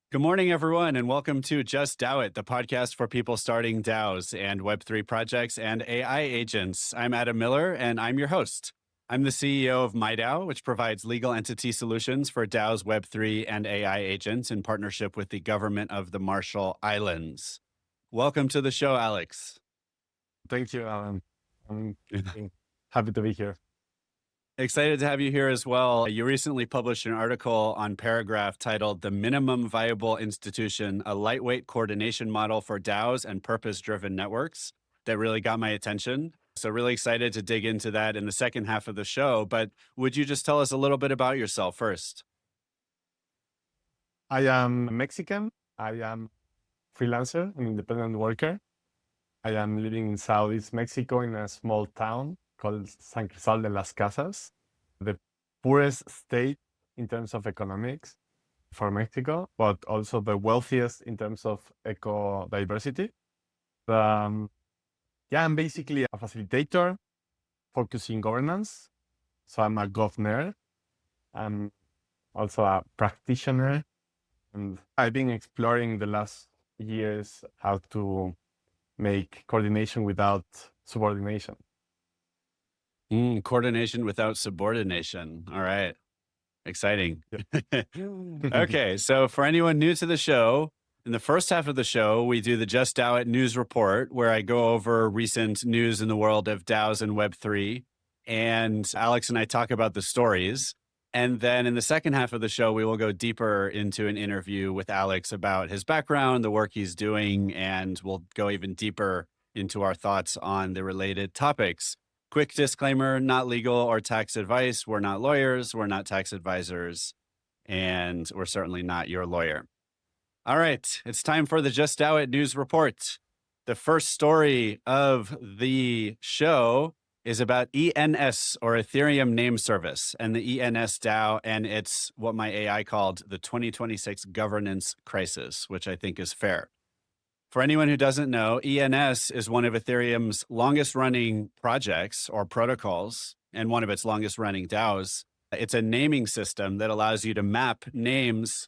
Good morning, everyone, and welcome to Just DAO It, the podcast for people starting DAOs and Web3 projects and AI agents. I'm Adam Miller, and I'm your host. I'm the CEO of MiDAO, which provides legal entity solutions for DAOs, Web3, and AI agents in partnership with the government of the Marshall Islands. Welcome to the show, Alex. Thank you, Alan. I'm happy to be here. Excited to have you here as well. You recently published an article on Paragraph titled The Minimum Viable Institution, a lightweight coordination model for DAOs and purpose-driven networks that really got my attention. So really excited to dig into that in the second half of the show. But would you just tell us a little bit about yourself first? I am Mexican. I am freelancer, an independent worker. I am living in Southeast Mexico in a small town called San Cristóbal de las Casas, the poorest state in terms of economics for Mexico, but also the wealthiest in terms of eco-diversity. I'm basically a facilitator focusing governance. So I'm a governor. I'm also a practitioner. And I've been exploring the last years how to make coordination without subordination. Coordination without subordination. All right. Exciting. Okay. So for anyone new to the show, in the first half of the show, we do the Just DAO It news report, where I go over recent news in the world of DAOs and Web3. And Alex and I talk about the stories. And then in the second half of the show, we will go deeper into an interview with Alex about his background, the work he's doing, and we'll go even deeper into our thoughts on the related topics. Quick disclaimer, not legal or tax advice. We're not lawyers, we're not tax advisors, and we're certainly not your lawyer. All right, it's time for the Just DAO It news report. The first story of the show is about ENS, or Ethereum Name Service, and the ENS DAO, and it's what my AI called the 2026 governance crisis, which I think is fair. For anyone who doesn't know, ENS is one of Ethereum's longest running projects or protocols and one of its longest running DAOs. It's a naming system that allows you to map names.eth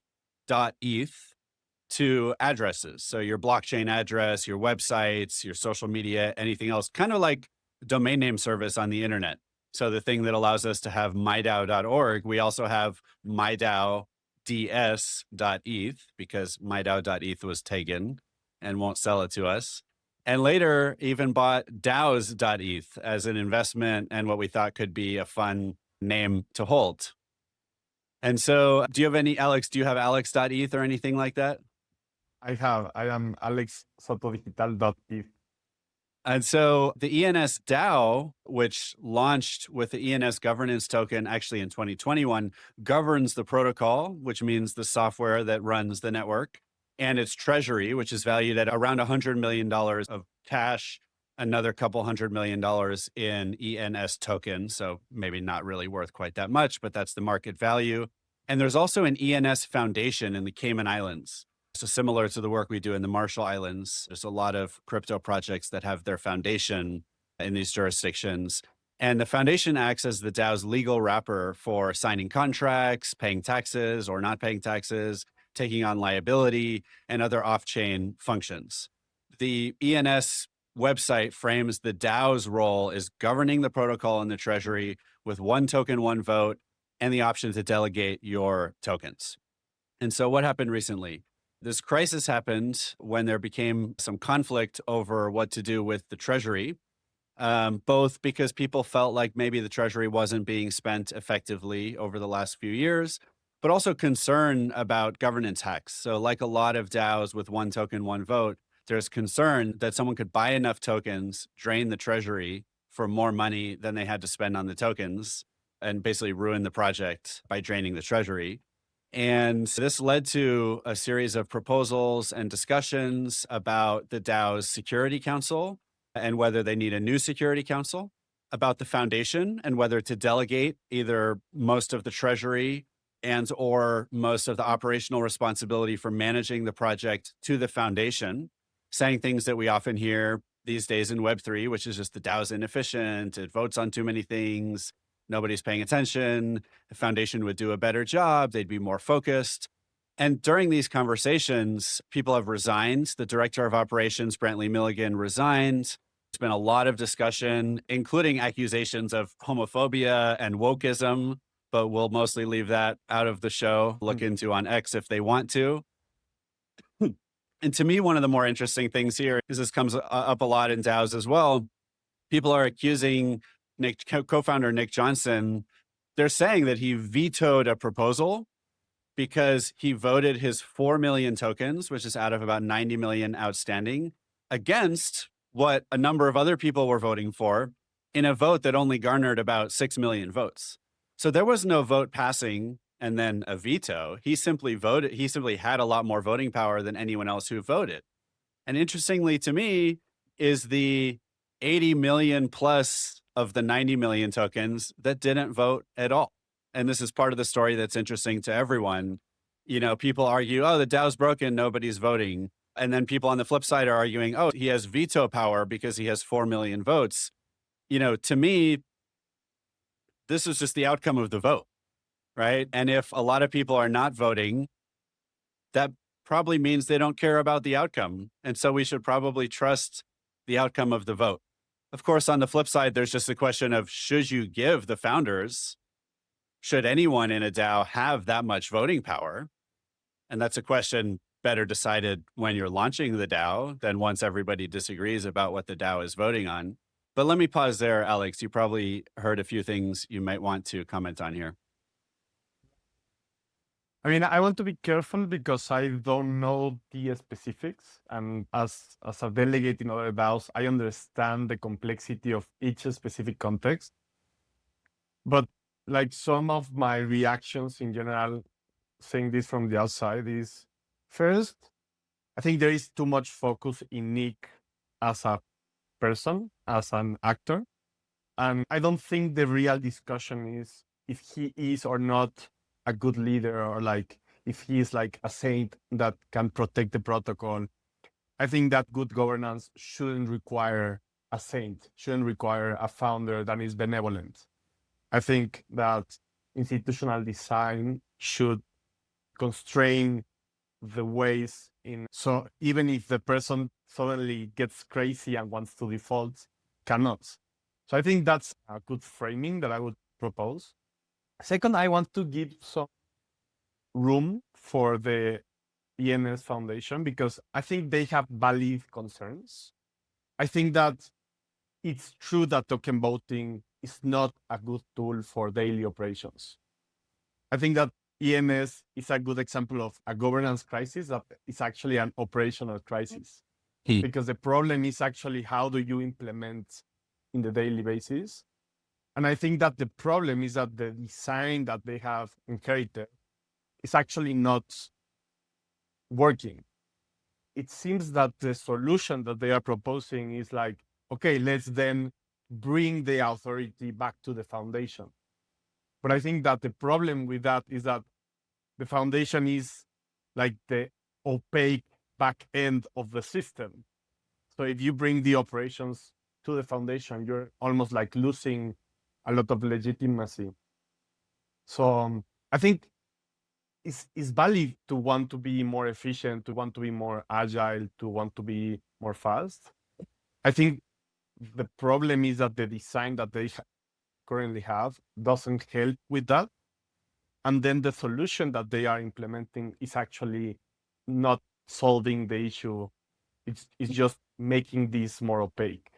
to addresses. So your blockchain address, your websites, your social media, anything else, kind of like domain name service on the internet. So the thing that allows us to have MIDAO.org, we also have MIDAO ds.eth because MIDAO.eth was taken and won't sell it to us. And later even bought DAOs.eth as an investment and what we thought could be a fun name to hold. And so do you have any, Alex, do you have alex.eth or anything like that? I am alexsotodigital.eth. And so the ENS DAO, which launched with the ENS governance token actually in 2021, governs the protocol, which means the software that runs the network, and its treasury, which is valued at around $100 million of cash, another couple $100 million in ENS token. So maybe not really worth quite that much, but that's the market value. And there's also an ENS Foundation in the Cayman Islands. So similar to the work we do in the Marshall Islands, there's a lot of crypto projects that have their foundation in these jurisdictions. And the foundation acts as the DAO's legal wrapper for signing contracts, paying taxes or not paying taxes, taking on liability, and other off-chain functions. The ENS website frames the DAO's role as governing the protocol and the treasury with one token, one vote, and the option to delegate your tokens. And so what happened recently? This crisis happened when there became some conflict over what to do with the treasury, both because people felt like maybe the treasury wasn't being spent effectively over the last few years, but also concern about governance hacks. So like a lot of DAOs with one token, one vote, there's concern that someone could buy enough tokens, drain the treasury for more money than they had to spend on the tokens, and basically ruin the project by draining the treasury. And this led to a series of proposals and discussions about the DAO's Security Council and whether they need a new Security Council, about the foundation and whether to delegate either most of the treasury and or most of the operational responsibility for managing the project to the foundation, saying things that we often hear these days in Web3, which is just the DAO's inefficient, it votes on too many things, nobody's paying attention, the foundation would do a better job, they'd be more focused. And during these conversations, people have resigned. The director of operations, Brantley Milligan, resigned. There's been a lot of discussion, including accusations of homophobia and wokeism, but we'll mostly leave that out of the show. Look into on X if they want to. And to me, one of the more interesting things here is this comes up a lot in DAOs as well. People are accusing co-founder Nick Johnson. They're saying that he vetoed a proposal because he voted his 4 million tokens, which is out of about 90 million outstanding, against what a number of other people were voting for in a vote that only garnered about 6 million votes. So there was no vote passing and then a veto. He simply voted. He simply had a lot more voting power than anyone else who voted. And interestingly to me is the 80 million plus of the 90 million tokens that didn't vote at all. And this is part of the story that's interesting to everyone. You know, people argue, oh, the DAO's broken, nobody's voting. And then people on the flip side are arguing, oh, he has veto power because he has 4 million votes. You know, to me, this is just the outcome of the vote, right? And if a lot of people are not voting, that probably means they don't care about the outcome. And so we should probably trust the outcome of the vote. Of course, on the flip side, there's just the question of, should you give the founders, should anyone in a DAO have that much voting power? And that's a question better decided when you're launching the DAO than once everybody disagrees about what the DAO is voting on. But let me pause there, Alex. You probably heard a few things you might want to comment on here. I mean, I want to be careful because I don't know the specifics. And as a delegate in other DAOs, I understand the complexity of each specific context. But like some of my reactions in general, saying this from the outside is, first, I think there is too much focus in Nick as a person, as an actor. And I don't think the real discussion is if he is or not a good leader, or like if he is like a saint that can protect the protocol. I think that good governance shouldn't require a saint, shouldn't require a founder that is benevolent. I think that institutional design should constrain the ways in. So even if the person suddenly gets crazy and wants to default, cannot. So I think that's a good framing that I would propose. Second, I want to give some room for the ENS Foundation because I think they have valid concerns. I think that it's true that token voting is not a good tool for daily operations. I think that ENS is a good example of a governance crisis that is actually an operational crisis. Because the problem is actually how do you implement in the daily basis. And I think that the problem is that the design that they have inherited is actually not working. It seems that the solution that they are proposing is like, okay, let's then bring the authority back to the foundation. But I think that the problem with that is that the foundation is like the opaque back end of the system. So if you bring the operations to the foundation, you're almost like losing a lot of legitimacy. So I think it's valid to want to be more efficient, to want to be more agile, to want to be more fast. I think the problem is that the design that they currently have doesn't help with that. And then the solution that they are implementing is actually not solving the issue. It's just making this more opaque.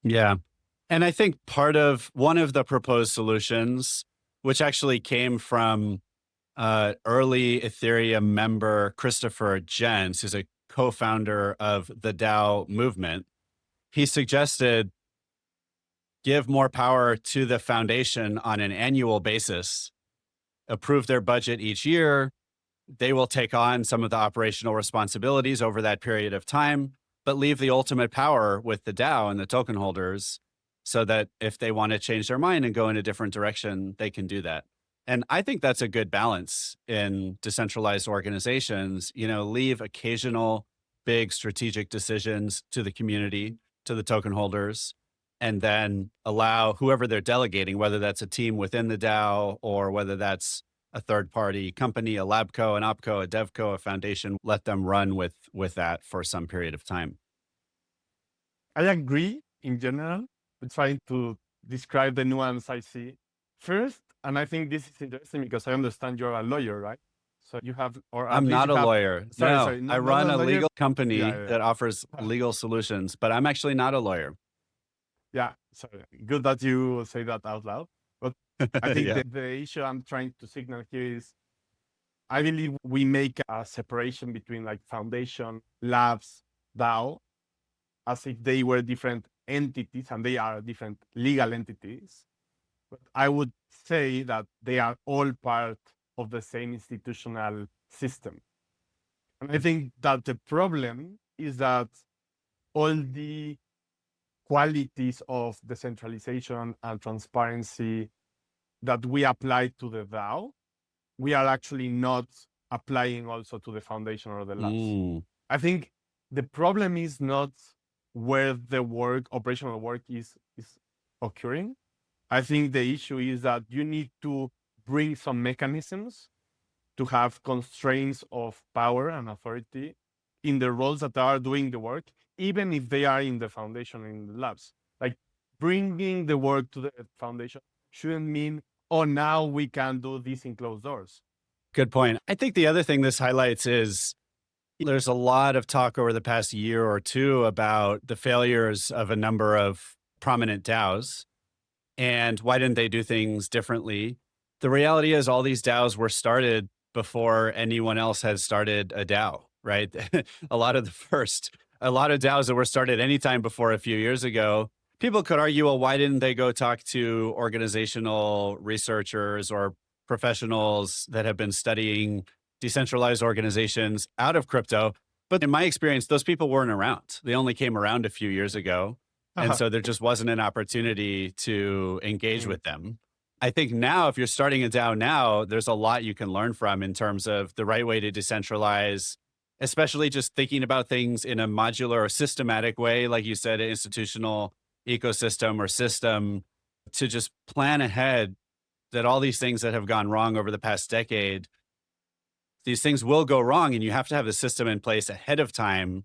Yeah. And I think one of the proposed solutions, which actually came from early Ethereum member Christopher Jens, who's a co-founder of the DAO movement, he suggested give more power to the foundation on an annual basis, approve their budget each year. They will take on some of the operational responsibilities over that period of time, but leave the ultimate power with the DAO and the token holders so that if they want to change their mind and go in a different direction, they can do that. And I think that's a good balance in decentralized organizations, leave occasional big strategic decisions to the community, to the token holders, and then allow whoever they're delegating, whether that's a team within the DAO or whether that's a third party company, a labco, an opco, a devco, a foundation, let them run with that for some period of time. I agree in general, but trying to describe the nuance I see first. And I think this is interesting because I understand you're a lawyer, right? So you have, or at I'm least not you a have, lawyer. sorry, No, I not run a a lawyer. legal company Yeah. that offers legal solutions, but I'm actually not a lawyer. Yeah, sorry. Good that you say that out loud. But I think Yeah. the issue I'm trying to signal here is I believe we make a separation between like foundation, labs, DAO, as if they were different entities, and they are different legal entities. But I would say that they are all part of the same institutional system. And I think that the problem is that all the qualities of decentralization and transparency that we apply to the DAO, we are actually not applying also to the foundation or the labs. Mm. I think the problem is not where the operational work is occurring. I think the issue is that you need to bring some mechanisms to have constraints of power and authority in the roles that are doing the work, even if they are in the foundation, in the labs. Like bringing the work to the foundation shouldn't mean, oh, now we can do this in closed doors. Good point. I think the other thing this highlights is there's a lot of talk over the past year or two about the failures of a number of prominent DAOs and why didn't they do things differently. The reality is all these DAOs were started before anyone else has started a DAO, right? a lot of DAOs that were started anytime before a few years ago, people could argue, well, why didn't they go talk to organizational researchers or professionals that have been studying decentralized organizations out of crypto? But in my experience, those people weren't around. They only came around a few years ago. And so there just wasn't an opportunity to engage with them. I think now, if you're starting a DAO now, there's a lot you can learn from in terms of the right way to decentralize, especially just thinking about things in a modular or systematic way, like you said, an institutional ecosystem or system, to just plan ahead that all these things that have gone wrong over the past decade, these things will go wrong, and you have to have the system in place ahead of time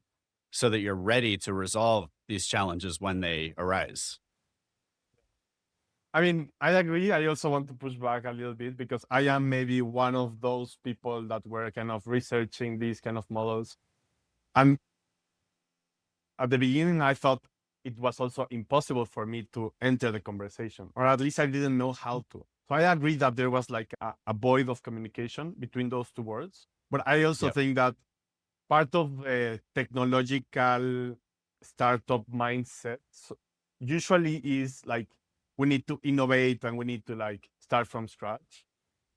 so that you're ready to resolve these challenges when they arise. I mean, I agree. I also want to push back a little bit because I am maybe one of those people that were kind of researching these kind of models. And at the beginning, I thought it was also impossible for me to enter the conversation, or at least I didn't know how to. So I agree that there was like a void of communication between those two worlds. But I also think that part of the technological startup mindset usually is like we need to innovate and we need to like start from scratch.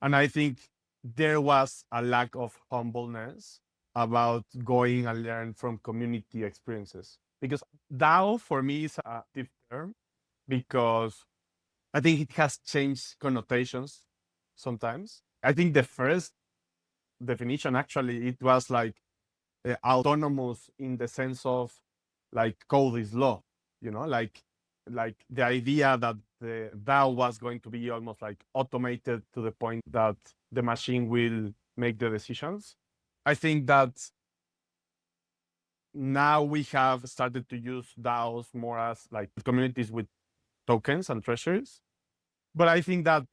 And I think there was a lack of humbleness about going and learn from community experiences. Because DAO for me is a deep term because I think it has changed connotations sometimes. I think the first definition actually it was like autonomous in the sense of like code is law, like the idea that the DAO was going to be almost like automated to the point that the machine will make the decisions. I think that now we have started to use DAOs more as like communities with tokens and treasuries. But I think that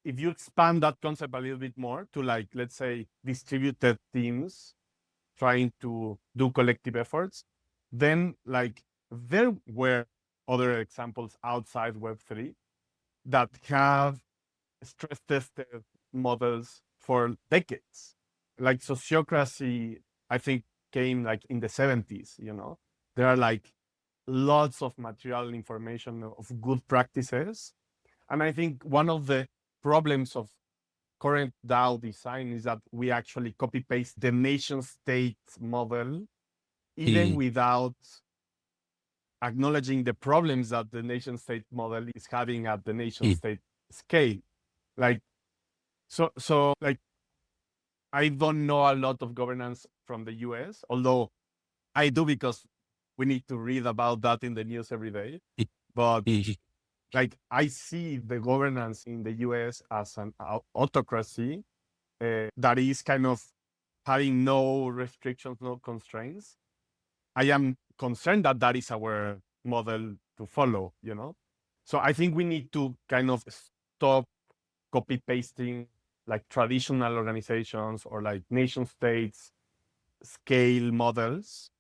if you expand that concept a little bit more to like, let's say, distributed teams trying to do collective efforts, then like there were other examples outside Web3 that have stress tested models for decades. Like sociocracy, I think came like in the 70s, There are like lots of material information of good practices. And I think one of the problems of current DAO design is that we actually copy paste the nation state model, even without acknowledging the problems that the nation state model is having at the nation state scale. Like, so like, I don't know a lot of governance from the US, although I do because we need to read about that in the news every day. But Like I see the governance in the US as an autocracy that is kind of having no restrictions, no constraints. I am concerned that that is our model to follow, you know? So I think we need to kind of stop copy pasting like traditional organizations or like nation states scale models.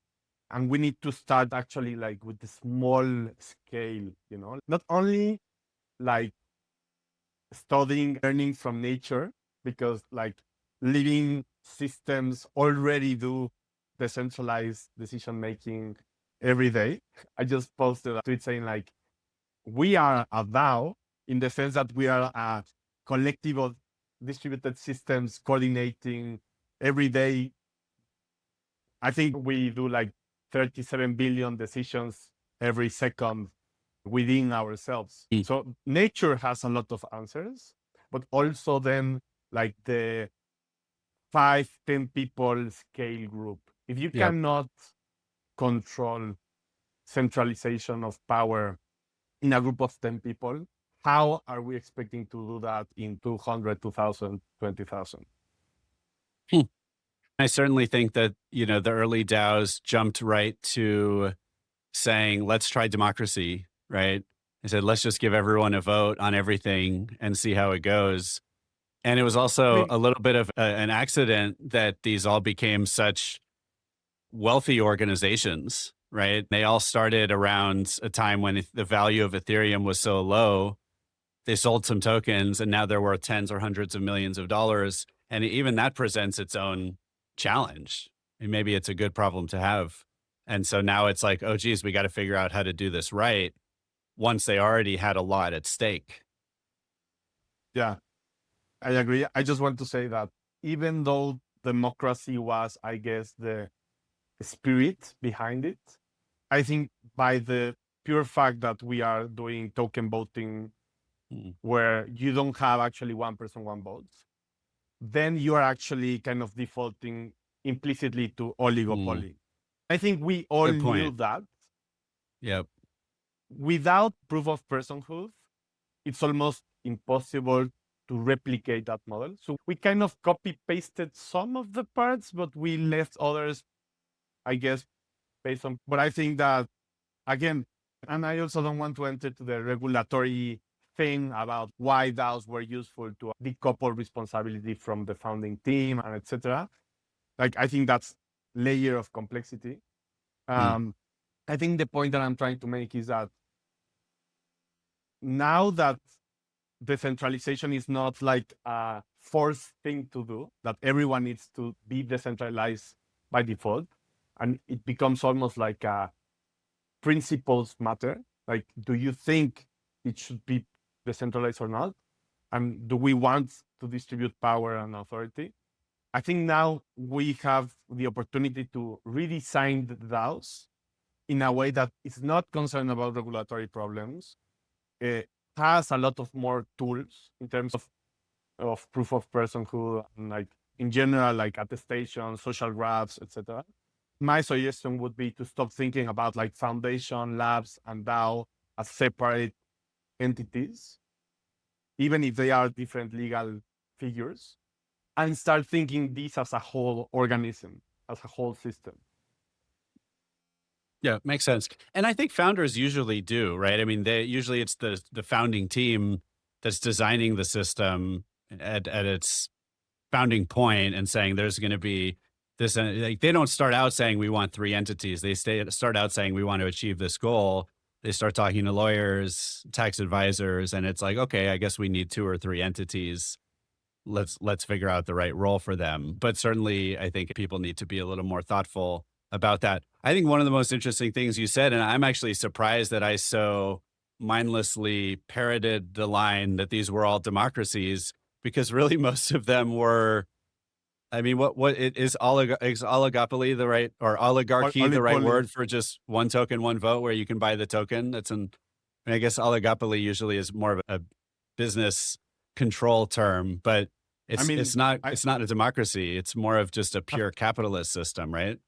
And we need to start actually like with the small scale, you know, not only like studying, learning from nature, because like living systems already do decentralized decision making every day. I just posted a tweet saying like, we are a DAO in the sense that we are a collective of distributed systems coordinating every day. I think we do like 37 billion decisions every second within ourselves. Mm. So nature has a lot of answers, but also then like the 5-10 people scale group. If you Yep. cannot control centralization of power in a group of 10 people, how are we expecting to do that in 200, 2,000, 20,000? I certainly think that, the early DAOs jumped right to saying, let's try democracy, right? They said, let's just give everyone a vote on everything and see how it goes. And it was I also mean, a little bit of an accident that these all became such wealthy organizations, right? They all started around a time when the value of Ethereum was so low. They sold some tokens and now they're worth tens or hundreds of millions of dollars. And even that presents its own challenge. And maybe it's a good problem to have. And so now it's like, oh, geez, we got to figure out how to do this right once they already had a lot at stake. yeah, I agree. I just want to say that even though democracy was, I guess, the spirit behind it, I think by the pure fact that we are doing token voting where you don't have actually one person, one vote, then you are actually kind of defaulting implicitly to oligopoly. I think we all Good knew point. that. Yep. Without proof of personhood, it's almost impossible to replicate that model. So we kind of copy pasted some of the parts, but we left others, I guess, based on. But I think that, again, and I also don't want to enter to the regulatory thing about why DAOs were useful to decouple responsibility from the founding team and etc. Like, I think that's layer of complexity. I think the point that I'm trying to make is that now that decentralization is not like a forced thing to do, that everyone needs to be decentralized by default, and it becomes almost like a principles matter. Like, do you think it should be decentralized or not? And do we want to distribute power and authority? I think now we have the opportunity to redesign the DAOs in a way that is not concerned about regulatory problems. It has a lot of more tools in terms of proof of personhood and like in general, like attestation, social graphs, etc. My suggestion would be to stop thinking about like foundation, labs, and DAO as separate entities, even if they are different legal figures, and start thinking this as a whole organism, as a whole system. Yeah, makes sense. And I think founders usually do, right? I mean, usually it's the founding team that's designing the system at its founding point and saying there's going to be this. Like, they don't start out saying we want three entities. They start out saying we want to achieve this goal. They start talking to lawyers, tax advisors, and it's like, okay, I guess we need two or three entities. Let's figure out the right role for them. But certainly, I think people need to be a little more thoughtful about that. I think one of the most interesting things you said, and I'm actually surprised that I so mindlessly parroted the line that these were all democracies, because really most of them were. I mean, what it is oligopoly the right, or oligarchy the right Oligopoly. word for just one token, one vote, where you can buy the token? I guess oligopoly usually is more of a business control term, but I mean, it's not a democracy. It's more of just a pure capitalist system, right?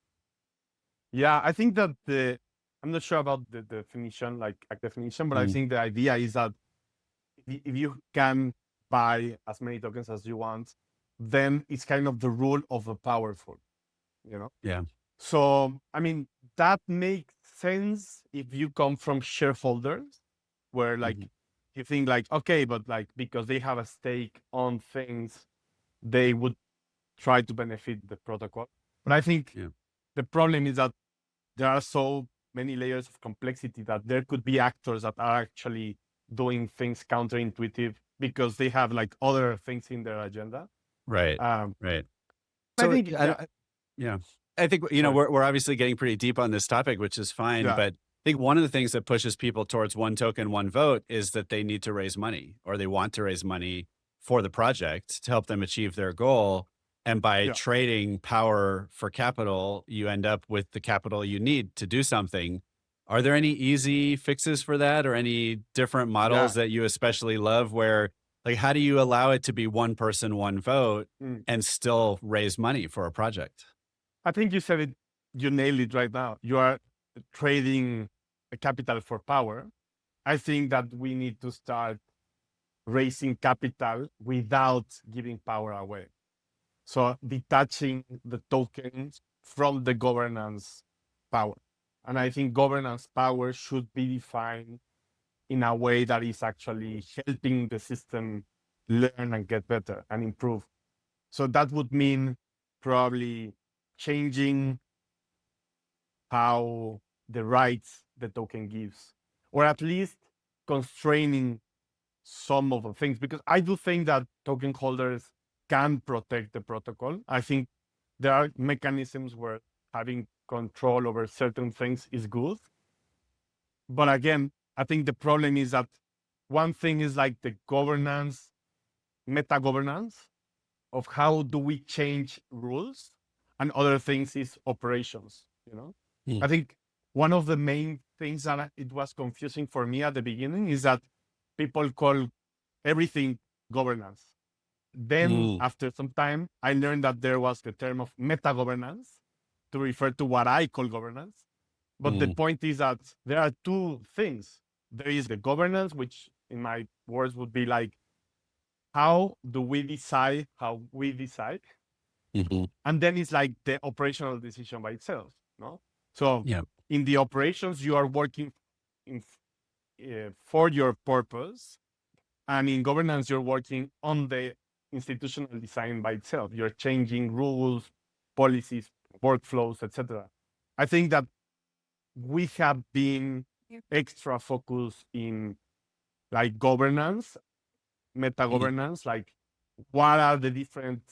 yeah, I think that I'm not sure about the definition, like a definition, but I Mm. think the idea is that if you can buy as many tokens as you want, then it's kind of the rule of the powerful, you know? Yeah. So, I mean, that makes sense if you come from shareholders where like Mhm. you think like, okay, but like because they have a stake on things, they would try to benefit the protocol. But I think Yeah. the problem is that there are so many layers of complexity that there could be actors that are actually doing things counterintuitive because they have like other things in their agenda. Right. Um, Right. I So think, yeah, yeah, I think, sorry, we're obviously getting pretty deep on this topic, which is fine. yeah, But I think one of the things that pushes people towards one token, one vote is that they need to raise money, or they want to raise money for the project to help them achieve their goal. And by yeah, trading power for capital, you end up with the capital you need to do something. Are there any easy fixes for that, or any different yeah. models that you especially love where, like, how do you allow it to be one person, one vote Mm. and still raise money for a project? I think you said it, you nailed it right now. You are trading capital for power. I think that we need to start raising capital without giving power away. So detaching the tokens from the governance power. And I think governance power should be defined in a way that is actually helping the system learn and get better and improve. So that would mean probably changing how the rights the token gives, or at least constraining some of the things, because I do think that token holders can protect the protocol. I think there are mechanisms where having control over certain things is good. But again, I think the problem is that one thing is like the governance, meta governance of how do we change rules, and other things is operations, you know? Mm. I think one of the main things that it was confusing for me at the beginning is that people call everything governance. Then Mm. after some time, I learned that there was the term of meta governance to refer to what I call governance. But the Mm. point is that there are two things. There is the governance, which in my words would be like, how do we decide how we decide? Mhm. And then it's like the operational decision by itself, no? So Yeah. in the operations, you are working in, for your purpose, and in governance, you're working on the institutional design by itself. You're changing rules, policies, workflows, etc. I think that we have been extra focused in like governance, meta Mm. governance, like what are the different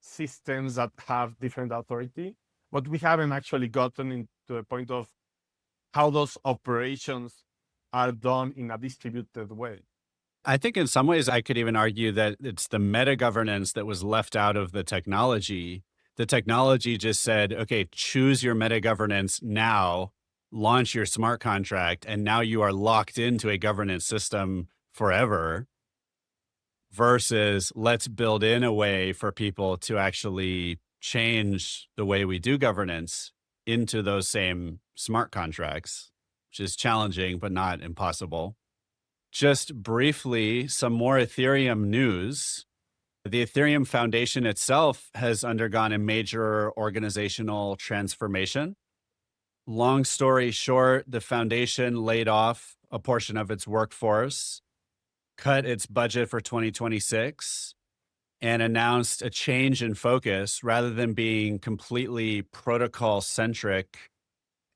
systems that have different authority, but we haven't actually gotten into the point of how those operations are done in a distributed way. I think in some ways I could even argue that it's the meta governance that was left out of the technology. The technology just said, okay, choose your meta governance now, launch your smart contract, and now you are locked into a governance system forever, versus let's build in a way for people to actually change the way we do governance into those same smart contracts, which is challenging, but not impossible. Just briefly, some more Ethereum news. The Ethereum Foundation itself has undergone a major organizational transformation. Long story short, the foundation laid off a portion of its workforce, cut its budget for 2026, and announced a change in focus. Rather than being completely protocol centric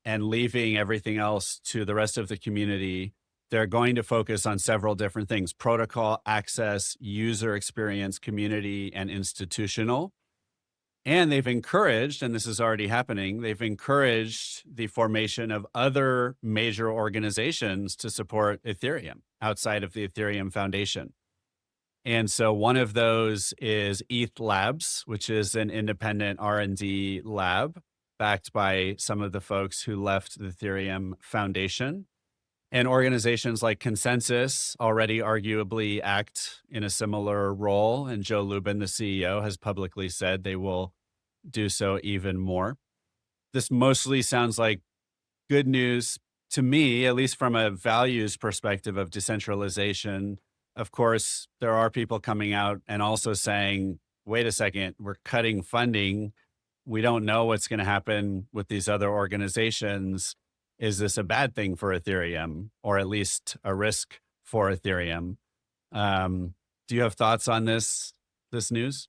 and leaving everything else to the rest of the community, they're going to focus on several different things: protocol, access, user experience, community, and institutional. And they've encouraged, and this is already happening, they've encouraged the formation of other major organizations to support Ethereum outside of the Ethereum Foundation. And so one of those is EthLabs, which is an independent R&D lab backed by some of the folks who left the Ethereum Foundation. And organizations like Consensus already arguably act in a similar role. And Joe Lubin, the CEO, has publicly said they will do so even more. This mostly sounds like good news, to me, at least from a values perspective of decentralization, of course, there are people coming out and also saying, wait a second, we're cutting funding. We don't know what's going to happen with these other organizations. Is this a bad thing for Ethereum, or at least a risk for Ethereum? Do you have thoughts on this news?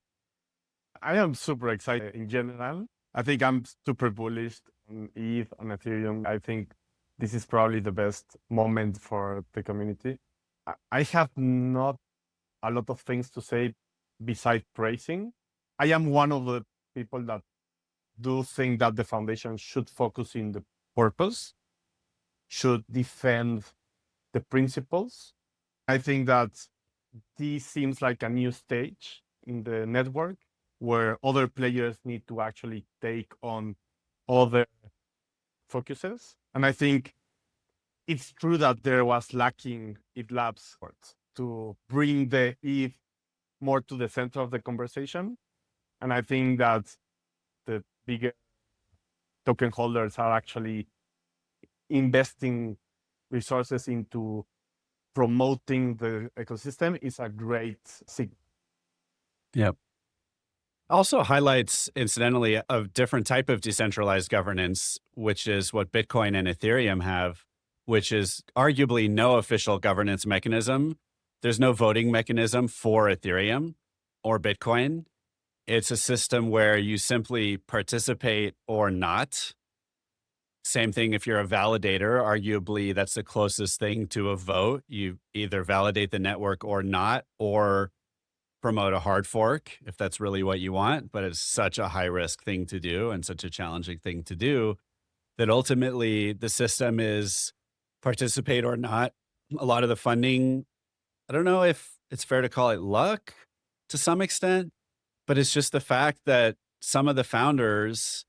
I am super excited in general. I think I'm super bullish on ETH, on Ethereum. I think this is probably the best moment for the community. I have not a lot of things to say besides praising. I am one of the people that do think that the foundation should focus in the purpose, should defend the principles. I think that this seems like a new stage in the network where other players need to actually take on other focuses. And I think it's true that there was lacking EthLabs to bring the ETH more to the center of the conversation. And I think that the bigger token holders are actually investing resources into promoting the ecosystem is a great signal. Yep. Also highlights, incidentally, a different type of decentralized governance, which is what Bitcoin and Ethereum have, which is arguably no official governance mechanism. There's no voting mechanism for Ethereum or Bitcoin. It's a system where you simply participate or not. Same thing if you're a validator. Arguably, that's the closest thing to a vote. You either validate the network or not, or promote a hard fork if that's really what you want. But it's such a high risk thing to do and such a challenging thing to do that ultimately the system is participate or not. A lot of the funding, I don't know if it's fair to call it luck to some extent, but it's just the fact that some of the founders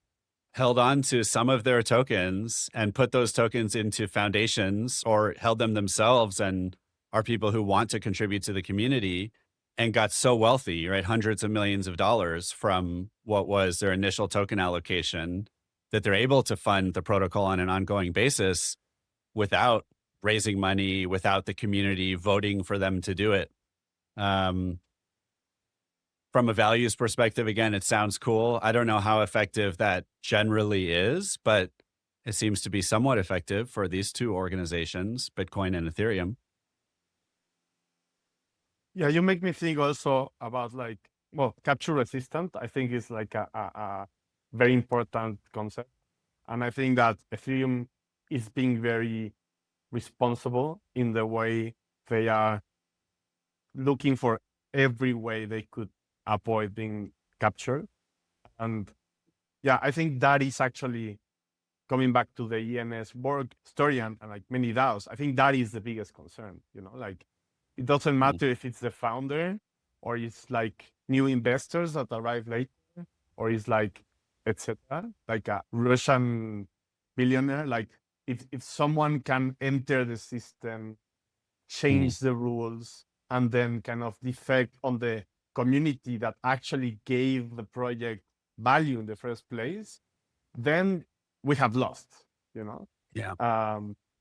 held on to some of their tokens and put those tokens into foundations or held them themselves and are people who want to contribute to the community and got so wealthy, right? Hundreds of millions of dollars from what was their initial token allocation that they're able to fund the protocol on an ongoing basis without raising money, without the community voting for them to do it. From a values perspective, again, it sounds cool. I don't know how effective that generally is, but it seems to be somewhat effective for these two organizations, Bitcoin and Ethereum. Yeah, you make me think also about capture resistant. I think is like a very important concept. And I think that Ethereum is being very responsible in the way they are looking for every way they could avoid being captured. And yeah, I think that is actually coming back to the ENS Borg story and like many DAOs. I think that is the biggest concern, like it doesn't matter if it's the founder or it's like new investors that arrive later or it's like, etc. Like a Russian billionaire, like if someone can enter the system, change the rules, and then kind of defect on the community that actually gave the project value in the first place, then we have lost, Yeah.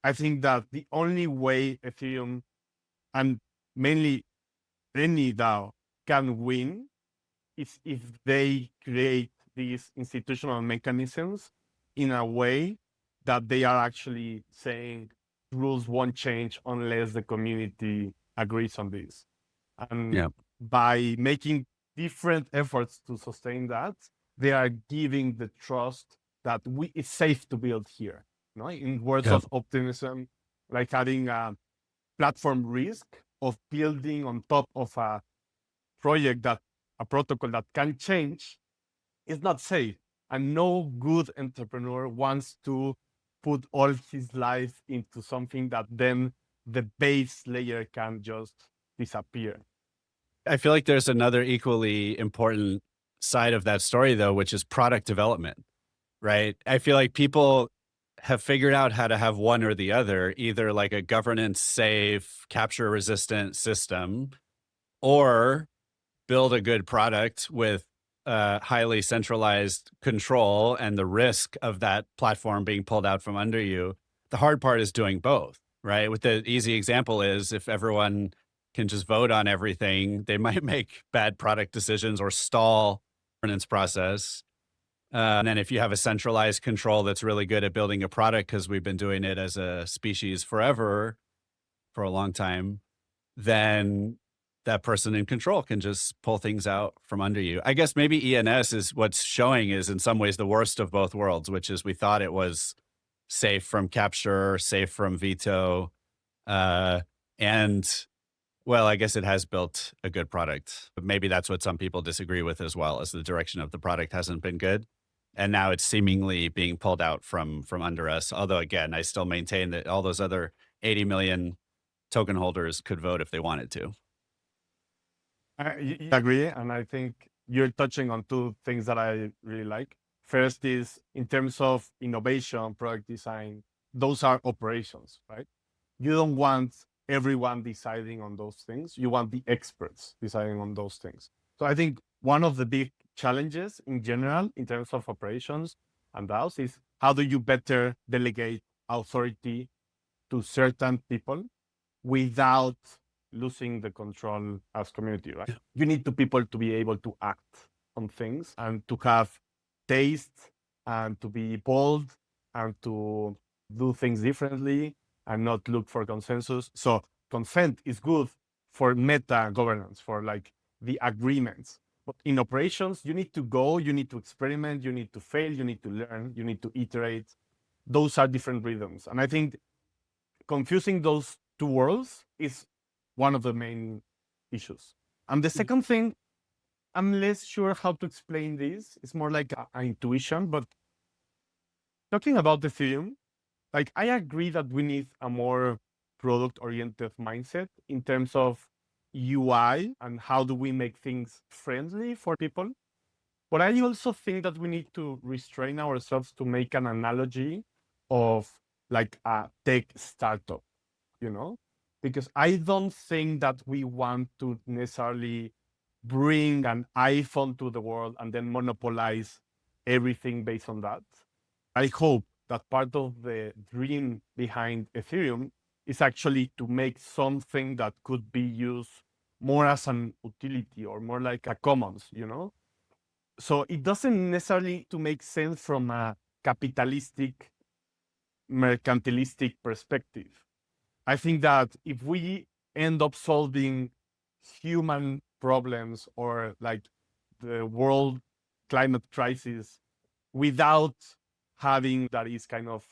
I think that the only way Ethereum and mainly any DAO can win is if they create these institutional mechanisms in a way that they are actually saying rules won't change unless the community agrees on this. And by making different efforts to sustain that, they are giving the trust that it's safe to build here. In words of optimism, like having a platform risk of building on top of a project a protocol that can change is not safe. And no good entrepreneur wants to put all his life into something that then the base layer can just disappear. I feel like there's another equally important side of that story, though, which is product development, right? I feel like people have figured out how to have one or the other, either like a governance safe, capture resistant system, or build a good product with highly centralized control and the risk of that platform being pulled out from under you. The hard part is doing both, right? With the easy example is if everyone can just vote on everything, they might make bad product decisions or stall the governance process. And then if you have a centralized control that's really good at building a product, because we've been doing it as a species forever, for a long time, then that person in control can just pull things out from under you. I guess maybe ENS is what's showing is in some ways the worst of both worlds, which is we thought it was safe from capture, safe from veto. And well, I guess it has built a good product. But maybe that's what some people disagree with as well, as the direction of the product hasn't been good. And now it's seemingly being pulled out from under us. Although again, I still maintain that all those other 80 million token holders could vote if they wanted to. I agree. And I think you're touching on two things that I really like. First is in terms of innovation, product design, those are operations, right? You don't want everyone deciding on those things. You want the experts deciding on those things. So I think one of the big challenges in general in terms of operations and DAOs is how do you better delegate authority to certain people without losing the control as community, right? Yeah. You need people to be able to act on things and to have taste and to be bold and to do things differently and not look for consensus. So consent is good for meta governance, for like the agreements. But in operations, you need to go, you need to experiment, you need to fail, you need to learn, you need to iterate. Those are different rhythms. And I think confusing those two worlds is one of the main issues. And the second thing, I'm less sure how to explain this. It's more like an intuition, but talking about Ethereum, like I agree that we need a more product-oriented mindset in terms of UI and how do we make things friendly for people. But I also think that we need to restrain ourselves to make an analogy of like a tech startup, you know? Because I don't think that we want to necessarily bring an iPhone to the world and then monopolize everything based on that. I hope that part of the dream behind Ethereum is actually to make something that could be used more as an utility or more like a commons, you know? So it doesn't necessarily to make sense from a capitalistic, mercantilistic perspective. I think that if we end up solving human problems or like the world climate crisis without having that is kind of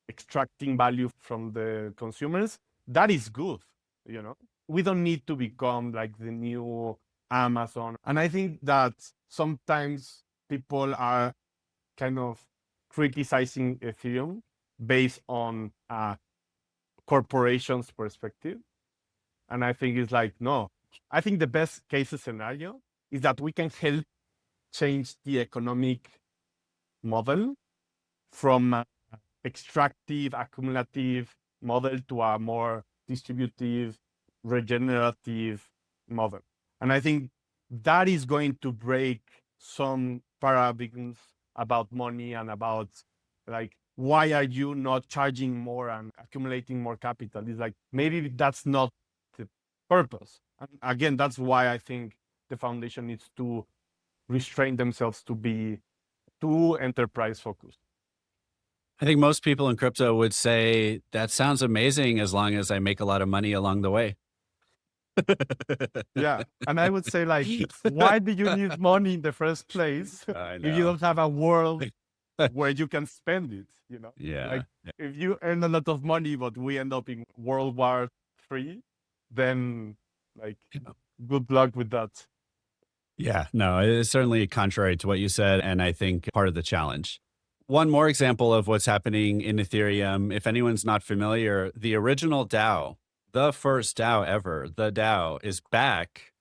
extracting value from the consumers, that is good, you know? We don't need to become like the new Amazon. And I think that sometimes people are kind of criticizing Ethereum based on a corporation's perspective. And I think it's like, no, I think the best case scenario is that we can help change the economic model from an extractive, accumulative model to a more distributive, regenerative model. And I think that is going to break some paradigms about money and about like, why are you not charging more and accumulating more capital? It's like, maybe that's not the purpose. And again, that's why I think the foundation needs to restrain themselves to be too enterprise focused. I think most people in crypto would say that sounds amazing as long as I make a lot of money along the way. Yeah. And I would say like, why do you need money in the first place if you don't have a world where you can spend it, you know? Yeah. Like if you earn a lot of money, but we end up in World War III, then like good luck with that. Yeah, no, it's certainly contrary to what you said, and I think part of the challenge. One more example of what's happening in Ethereum, if anyone's not familiar, the original DAO, the first DAO ever, the DAO, is back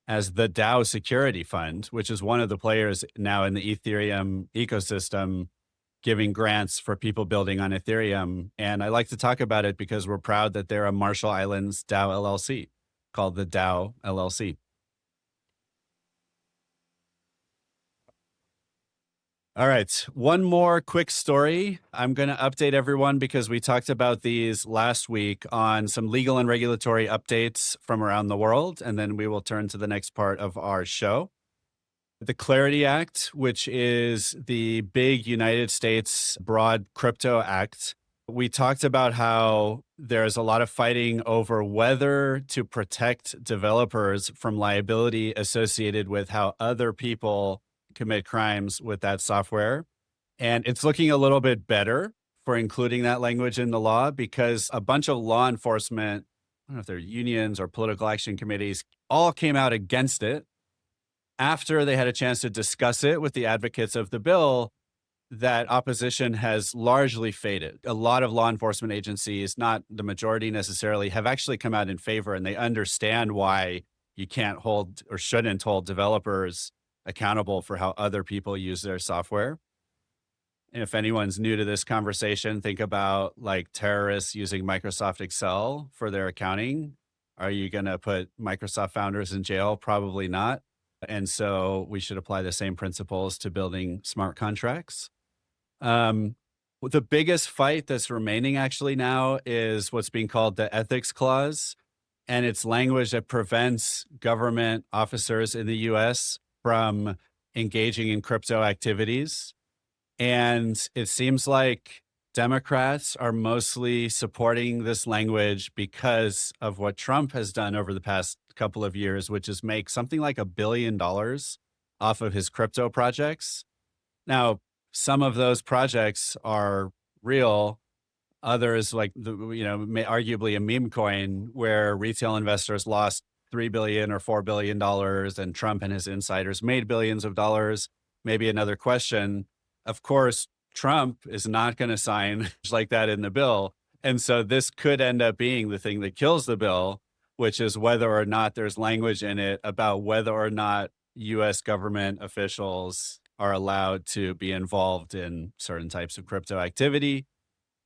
as the DAO Security Fund, which is one of the players now in the Ethereum ecosystem giving grants for people building on Ethereum. And I like to talk about it because we're proud that they're a Marshall Islands DAO LLC called the DAO LLC. All right. One more quick story. I'm going to update everyone because we talked about these last week on some legal and regulatory updates from around the world. And then we will turn to the next part of our show. The Clarity Act, which is the big United States broad crypto act. We talked about how there's a lot of fighting over whether to protect developers from liability associated with how other people commit crimes with that software. And it's looking a little bit better for including that language in the law because a bunch of law enforcement, I don't know if they're unions or political action committees, all came out against it after they had a chance to discuss it with the advocates of the bill. That opposition has largely faded. A lot of law enforcement agencies, not the majority necessarily, have actually come out in favor, and they understand why you can't hold or shouldn't hold developers accountable for how other people use their software. And if anyone's new to this conversation, think about like terrorists using Microsoft Excel for their accounting. Are you going to put Microsoft founders in jail? Probably not. And so we should apply the same principles to building smart contracts. The biggest fight that's remaining actually now is what's being called the ethics clause. And it's language that prevents government officers in the US from engaging in crypto activities. And it seems like Democrats are mostly supporting this language because of what Trump has done over the past couple of years, which is make something like $1 billion off of his crypto projects. Now, some of those projects are real. Others, like arguably a meme coin, where retail investors lost $3 billion or $4 billion, and Trump and his insiders made billions of dollars. Maybe another question. Of course, Trump is not going to sign like that in the bill, and so this could end up being the thing that kills the bill, which is whether or not there's language in it about whether or not U.S. government officials are allowed to be involved in certain types of crypto activity,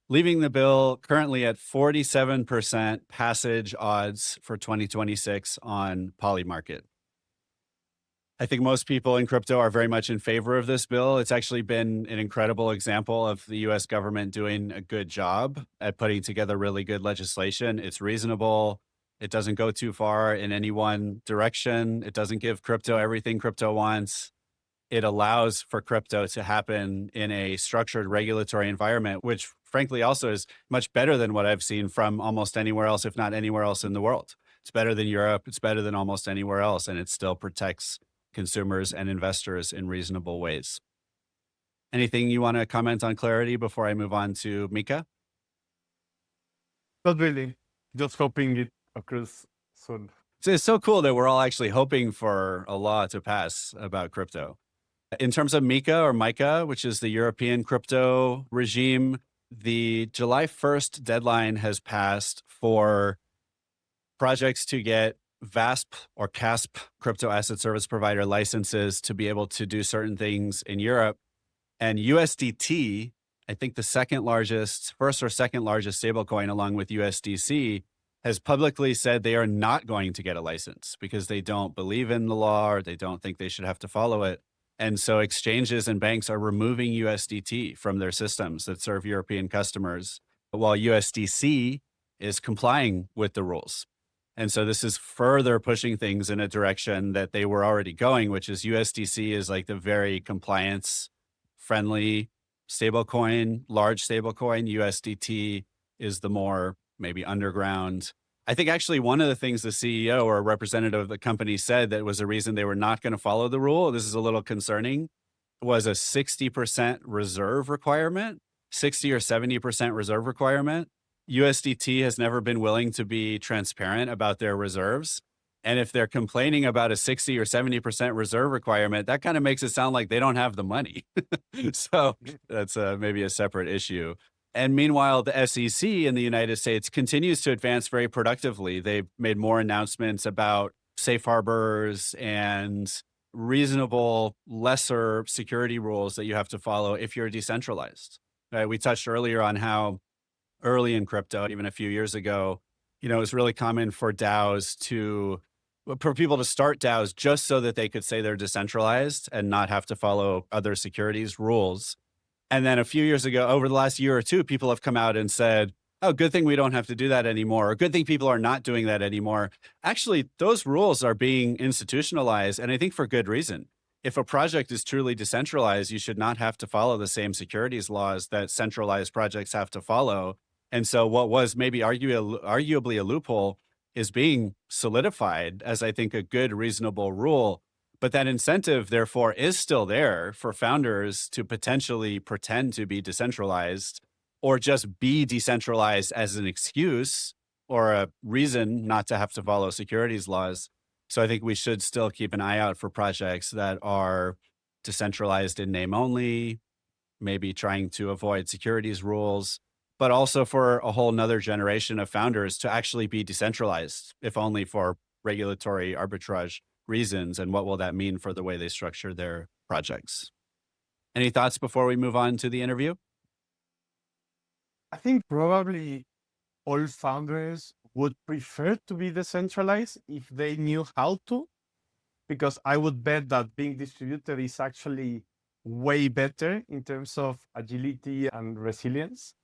leaving the bill currently at 47% passage odds for 2026 on Polymarket. I think most people in crypto are very much in favor of this bill. It's actually been an incredible example of the US government doing a good job at putting together really good legislation. It's reasonable. It doesn't go too far in any one direction. It doesn't give crypto everything crypto wants. It allows for crypto to happen in a structured regulatory environment, which frankly also is much better than what I've seen from almost anywhere else, if not anywhere else in the world. It's better than Europe. It's better than almost anywhere else, and it still protects consumers and investors in reasonable ways. Anything you want to comment on Clarity before I move on to MiCA? Not really. Just hoping it occurs soon. It's so cool that we're all actually hoping for a law to pass about crypto. In terms of MiCA or MiCA, which is the European crypto regime, the July 1st deadline has passed for projects to get VASP or CASP, crypto asset service provider licenses, to be able to do certain things in Europe. And USDT, I think the first or second largest stablecoin along with USDC, has publicly said they are not going to get a license because they don't believe in the law or they don't think they should have to follow it. And so exchanges and banks are removing USDT from their systems that serve European customers, while USDC is complying with the rules. And so this is further pushing things in a direction that they were already going, which is USDC is like the very compliance-friendly stablecoin, large stablecoin. USDT is the more maybe underground. I think actually one of the things the CEO or a representative of the company said that was a reason they were not going to follow the rule, this is a little concerning, was a 60% reserve requirement, 60 or 70% reserve requirement. USDT has never been willing to be transparent about their reserves. And if they're complaining about a 60 or 70% reserve requirement, that kind of makes it sound like they don't have the money. So that's maybe a separate issue. And meanwhile, the SEC in the United States continues to advance very productively. They've made more announcements about safe harbors and reasonable, lesser security rules that you have to follow if you're decentralized. Right? We touched earlier on how early in crypto, even a few years ago, it was really common for DAOs to for people to start DAOs just so that they could say they're decentralized and not have to follow other securities rules. And then a few years ago, over the last year or two, people have come out and said, oh, good thing we don't have to do that anymore, or good thing people are not doing that anymore. Actually, those rules are being institutionalized, and I think for good reason. If a project is truly decentralized, you should not have to follow the same securities laws that centralized projects have to follow. And so what was maybe arguably a loophole is being solidified as, I think, a good, reasonable rule. But that incentive, therefore, is still there for founders to potentially pretend to be decentralized or just be decentralized as an excuse or a reason not to have to follow securities laws. So I think we should still keep an eye out for projects that are decentralized in name only, maybe trying to avoid securities rules, but also for a whole nother generation of founders to actually be decentralized, if only for regulatory arbitrage reasons. And what will that mean for the way they structure their projects? Any thoughts before we move on to the interview? I think probably all founders would prefer to be decentralized if they knew how to, because I would bet that being distributed is actually way better in terms of agility and resilience.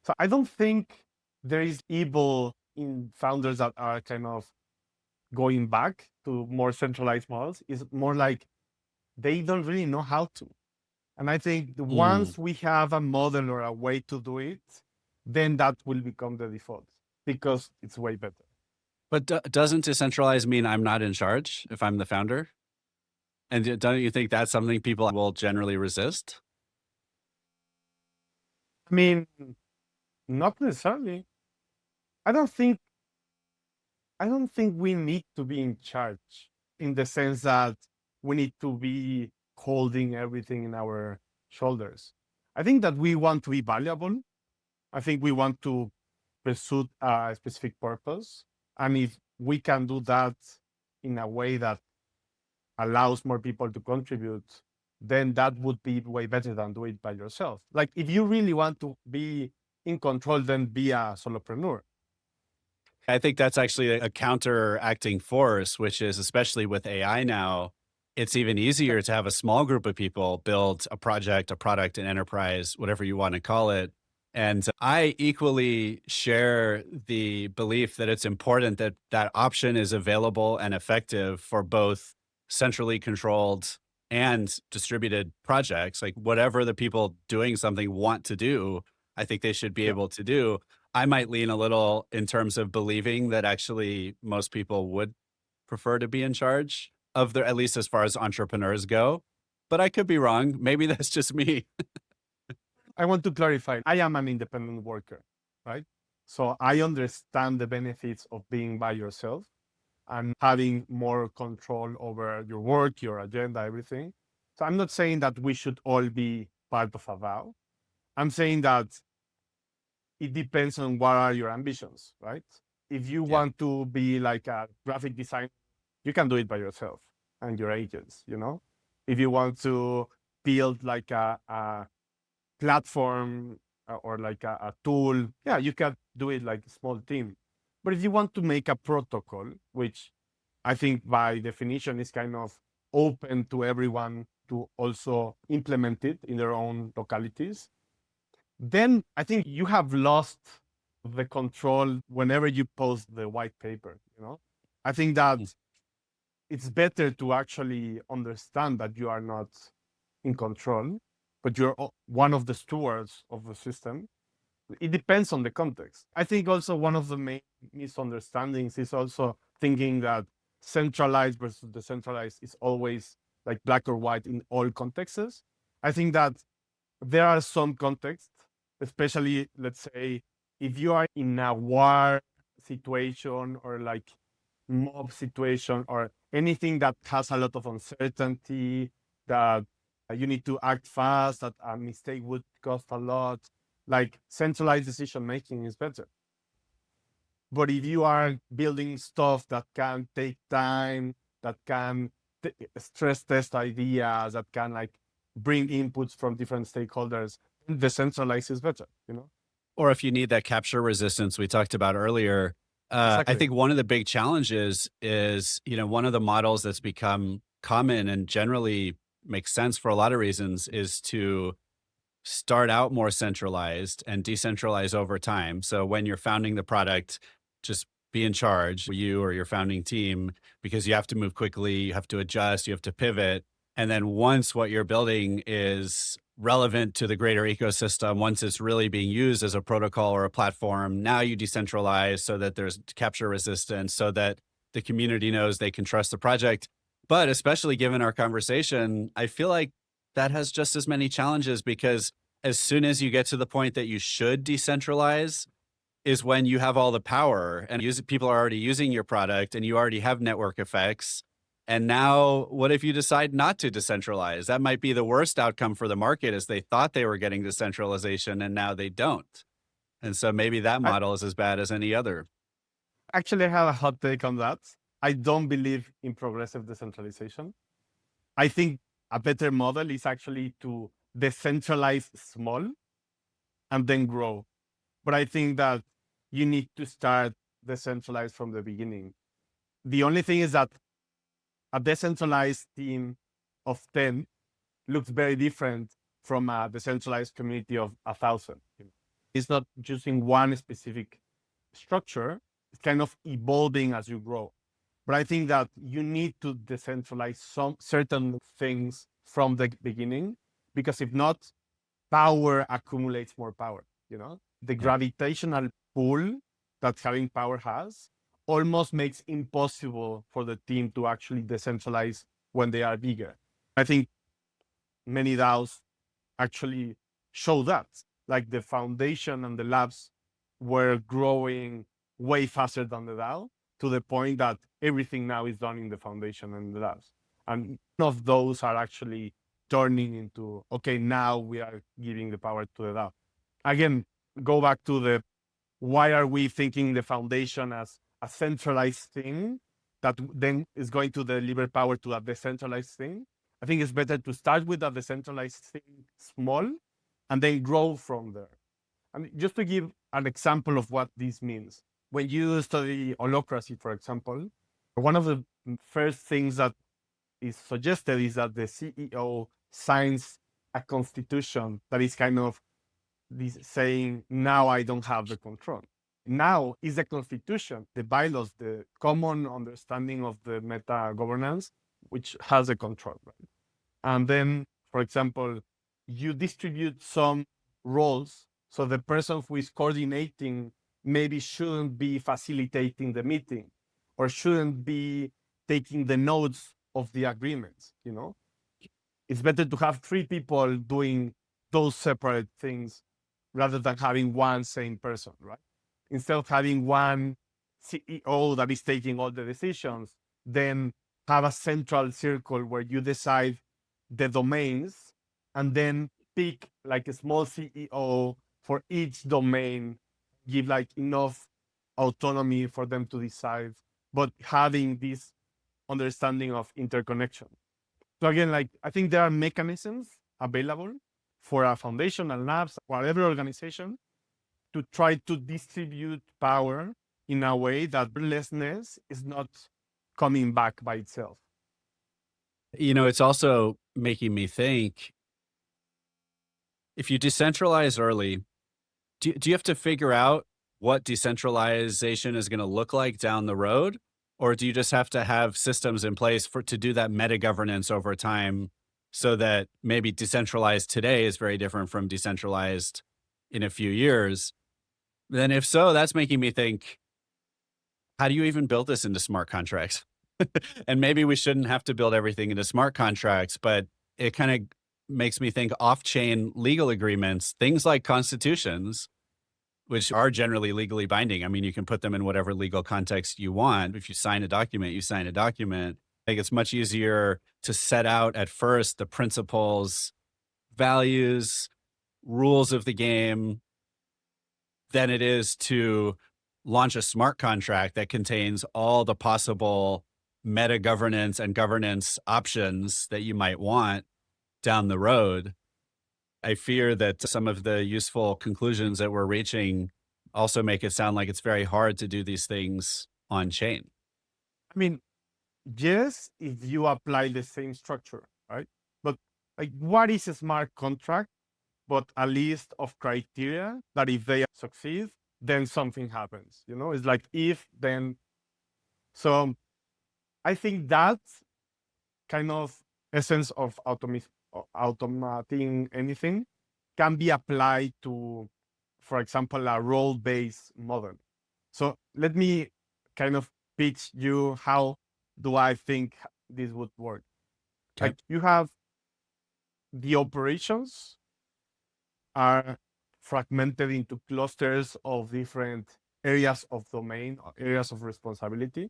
So I don't think there is evil in founders that are kind of going back to more centralized models. It's more like they don't really know how to. And I think once we have a model or a way to do it, then that will become the default because it's way better. But doesn't decentralized mean I'm not in charge if I'm the founder? And don't you think that's something people will generally resist? I mean, not necessarily. I don't think we need to be in charge in the sense that we need to be holding everything in our shoulders. I think that we want to be valuable. I think we want to pursue a specific purpose. And if we can do that in a way that allows more people to contribute, then that would be way better than do it by yourself. Like if you really want to be in control, then be a solopreneur. I think that's actually a counteracting force, which is especially with AI now, it's even easier to have a small group of people build a project, a product, an enterprise, whatever you want to call it. And I equally share the belief that it's important that that option is available and effective for both centrally controlled and distributed projects. Like whatever the people doing something want to do, I think they should be able to do. I might lean a little in terms of believing that actually most people would prefer to be in charge of their, at least as far as entrepreneurs go. But I could be wrong. Maybe that's just me. I want to clarify, I am an independent worker, right? So I understand the benefits of being by yourself and having more control over your work, your agenda, everything. So I'm not saying that we should all be part of a DAO. I'm saying that it depends on what are your ambitions, right? If you want to be like a graphic designer, you can do it by yourself and your agents, you know? If you want to build like a platform or like a tool, yeah, you can do it like a small team. But if you want to make a protocol, which I think by definition is kind of open to everyone to also implement it in their own localities, then I think you have lost the control whenever you post the white paper, you know? I think that it's better to actually understand that you are not in control, but you're one of the stewards of the system. It depends on the context. I think also one of the main misunderstandings is also thinking that centralized versus decentralized is always like black or white in all contexts. I think that there are some contexts, especially, let's say, if you are in a war situation or like mob situation or anything that has a lot of uncertainty, that you need to act fast, that a mistake would cost a lot, like centralized decision making is better. But if you are building stuff that can take time, that can stress test ideas, that can like bring inputs from different stakeholders, decentralized is better, you know? Or if you need that capture resistance we talked about earlier, I Exactly. think one of the big challenges is, one of the models that's become common and generally makes sense for a lot of reasons is to start out more centralized and decentralize over time. So when you're founding the product, just be in charge, you or your founding team, because you have to move quickly, you have to adjust, you have to pivot. And then once what you're building is relevant to the greater ecosystem, once it's really being used as a protocol or a platform, now you decentralize so that there's capture resistance, so that the community knows they can trust the project. But especially given our conversation, I feel like that has just as many challenges because as soon as you get to the point that you should decentralize is when you have all the power and people are already using your product and you already have network effects. And now what if you decide not to decentralize? That might be the worst outcome for the market is they thought they were getting decentralization and now they don't. And so maybe that I model is as bad as any other. actually have a hot take on that. I don't believe in progressive decentralization. I think a better model is actually to decentralize small and then grow. But I think that you need to start decentralized from the beginning. The only thing is that a decentralized team of 10 looks very different from a decentralized community of 1,000. It's not using one specific structure, it's kind of evolving as you grow. But I think that you need to decentralize some certain things from the beginning, because if not, power accumulates more power. The Yeah. gravitational pull that having power has almost makes impossible for the team to actually decentralize when they are bigger. I think many DAOs actually show that, like the foundation and the labs were growing way faster than the DAO, to the point that everything now is done in the foundation and the labs. And none of those are actually turning into, okay, now we are giving the power to the DAO. Again, go back to the, why are we thinking the foundation as a centralized thing that then is going to deliver power to a decentralized thing? I think it's better to start with a decentralized thing small and then grow from there. And just to give an example of what this means, when you study holacracy, for example, one of the first things that is suggested is that the CEO signs a constitution that is kind of this saying, now I don't have the control. Now is the constitution, the bylaws, the common understanding of the meta governance, which has the control, right? And then, for example, you distribute some roles. So the person who is coordinating maybe shouldn't be facilitating the meeting or shouldn't be taking the notes of the agreements. It's better to have 3 people doing those separate things rather than having one same person, right? Instead of having one CEO that is taking all the decisions, then have a central circle where you decide the domains and then pick like a small CEO for each domain, give like enough autonomy for them to decide, but having this understanding of interconnection. So again, like I think there are mechanisms available for a foundation and labs, whatever organization, to try to distribute power in a way that lessness is not coming back by itself. It's also making me think if you decentralize early, do you have to figure out what decentralization is going to look like down the road? Or do you just have to have systems in place to do that meta governance over time so that maybe decentralized today is very different from decentralized in a few years? Then if so, that's making me think, how do you even build this into smart contracts? And maybe we shouldn't have to build everything into smart contracts, but it kind of makes me think off-chain legal agreements, things like constitutions, which are generally legally binding. I mean, you can put them in whatever legal context you want. If you sign a document, you sign a document. I think it's much easier to set out at first the principles, values, rules of the game than it is to launch a smart contract that contains all the possible meta governance and governance options that you might want down the road. I fear that some of the useful conclusions that we're reaching also make it sound like it's very hard to do these things on chain. I mean, yes, if you apply the same structure, right? But like, what is a smart contract? But a list of criteria that if they succeed, then something happens. You know, it's like if then. So I think that kind of essence of automating anything can be applied to, for example, a role-based model. So let me kind of pitch you how do I think this would work. Okay. Like you have the operations are fragmented into clusters of different areas of domain, areas of responsibility.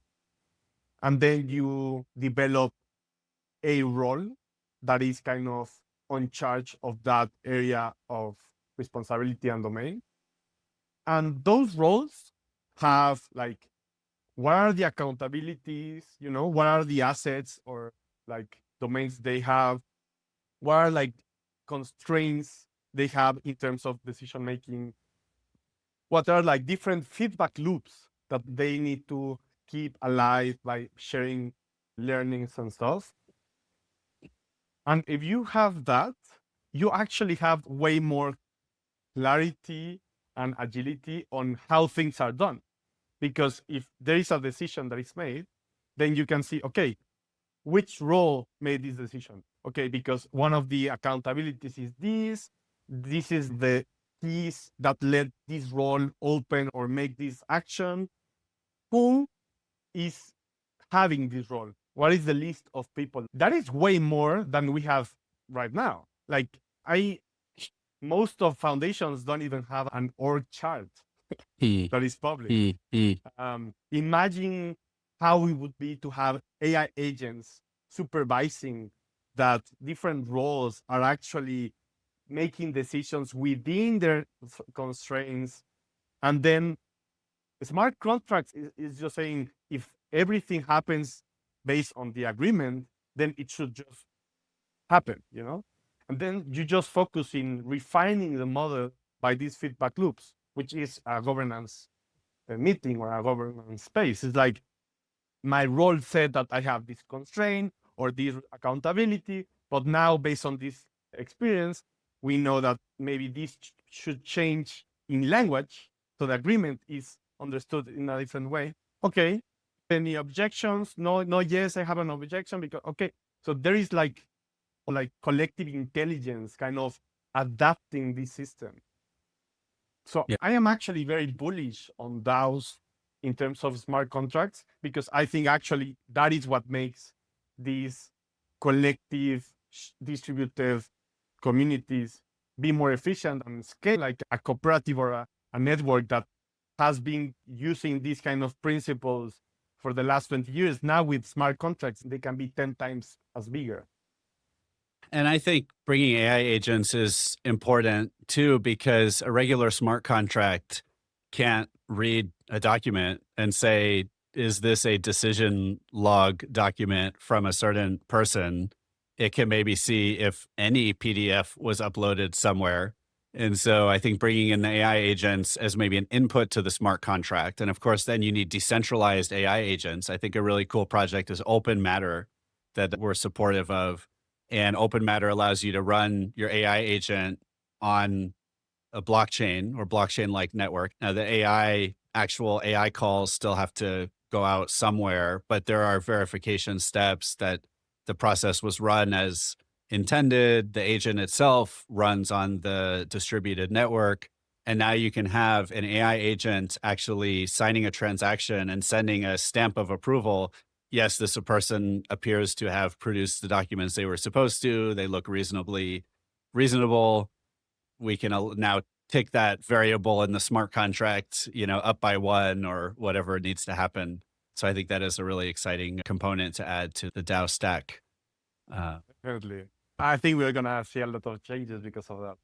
And then you develop a role that is kind of on charge of that area of responsibility and domain. And those roles have like, what are the accountabilities, you know, what are the assets or like domains they have, what are like constraints they have in terms of decision making, what are like different feedback loops that they need to keep alive by sharing learnings and stuff. And if you have that, you actually have way more clarity and agility on how things are done. Because if there is a decision that is made, then you can see, okay, which role made this decision? Okay, because one of the accountabilities is this. This is the keys that let this role open or make this action. Who is having this role? What is the list of people? That is way more than we have right now. Like most of foundations don't even have an org chart that is public. Imagine how it would be to have AI agents supervising that different roles are actually making decisions within their constraints. And then smart contracts is just saying if everything happens based on the agreement, then it should just happen, you know? And then you just focus in refining the model by these feedback loops, which is a governance meeting or a governance space. It's like my role said that I have this constraint or this accountability, but now based on this experience, we know that maybe this should change in language. So the agreement is understood in a different way. Okay. Any objections? No, yes, I have an objection because, okay. So there is like collective intelligence kind of adapting this system. So Yeah. I am actually very bullish on DAOs in terms of smart contracts, because I think actually that is what makes these collective distributed communities be more efficient and scale, like a cooperative or a network that has been using these kind of principles for the last 20 years. Now with smart contracts, they can be 10 times as bigger. And I think bringing AI agents is important too, because a regular smart contract can't read a document and say, is this a decision log document from a certain person? It can maybe see if any PDF was uploaded somewhere. And so I think bringing in the AI agents as maybe an input to the smart contract. And of course, then you need decentralized AI agents. I think a really cool project is Open Matter that we're supportive of. And Open Matter allows you to run your AI agent on a blockchain or blockchain-like network. Now, the actual AI calls still have to go out somewhere, but there are verification steps that the process was run as intended. The agent itself runs on the distributed network. And now you can have an AI agent actually signing a transaction and sending a stamp of approval. Yes, this person appears to have produced the documents they were supposed to. They look reasonable. We can now take that variable in the smart contract, up by 1 or whatever needs to happen. So I think that is a really exciting component to add to the DAO stack. Definitely. I think we're going to see a lot of changes because of that.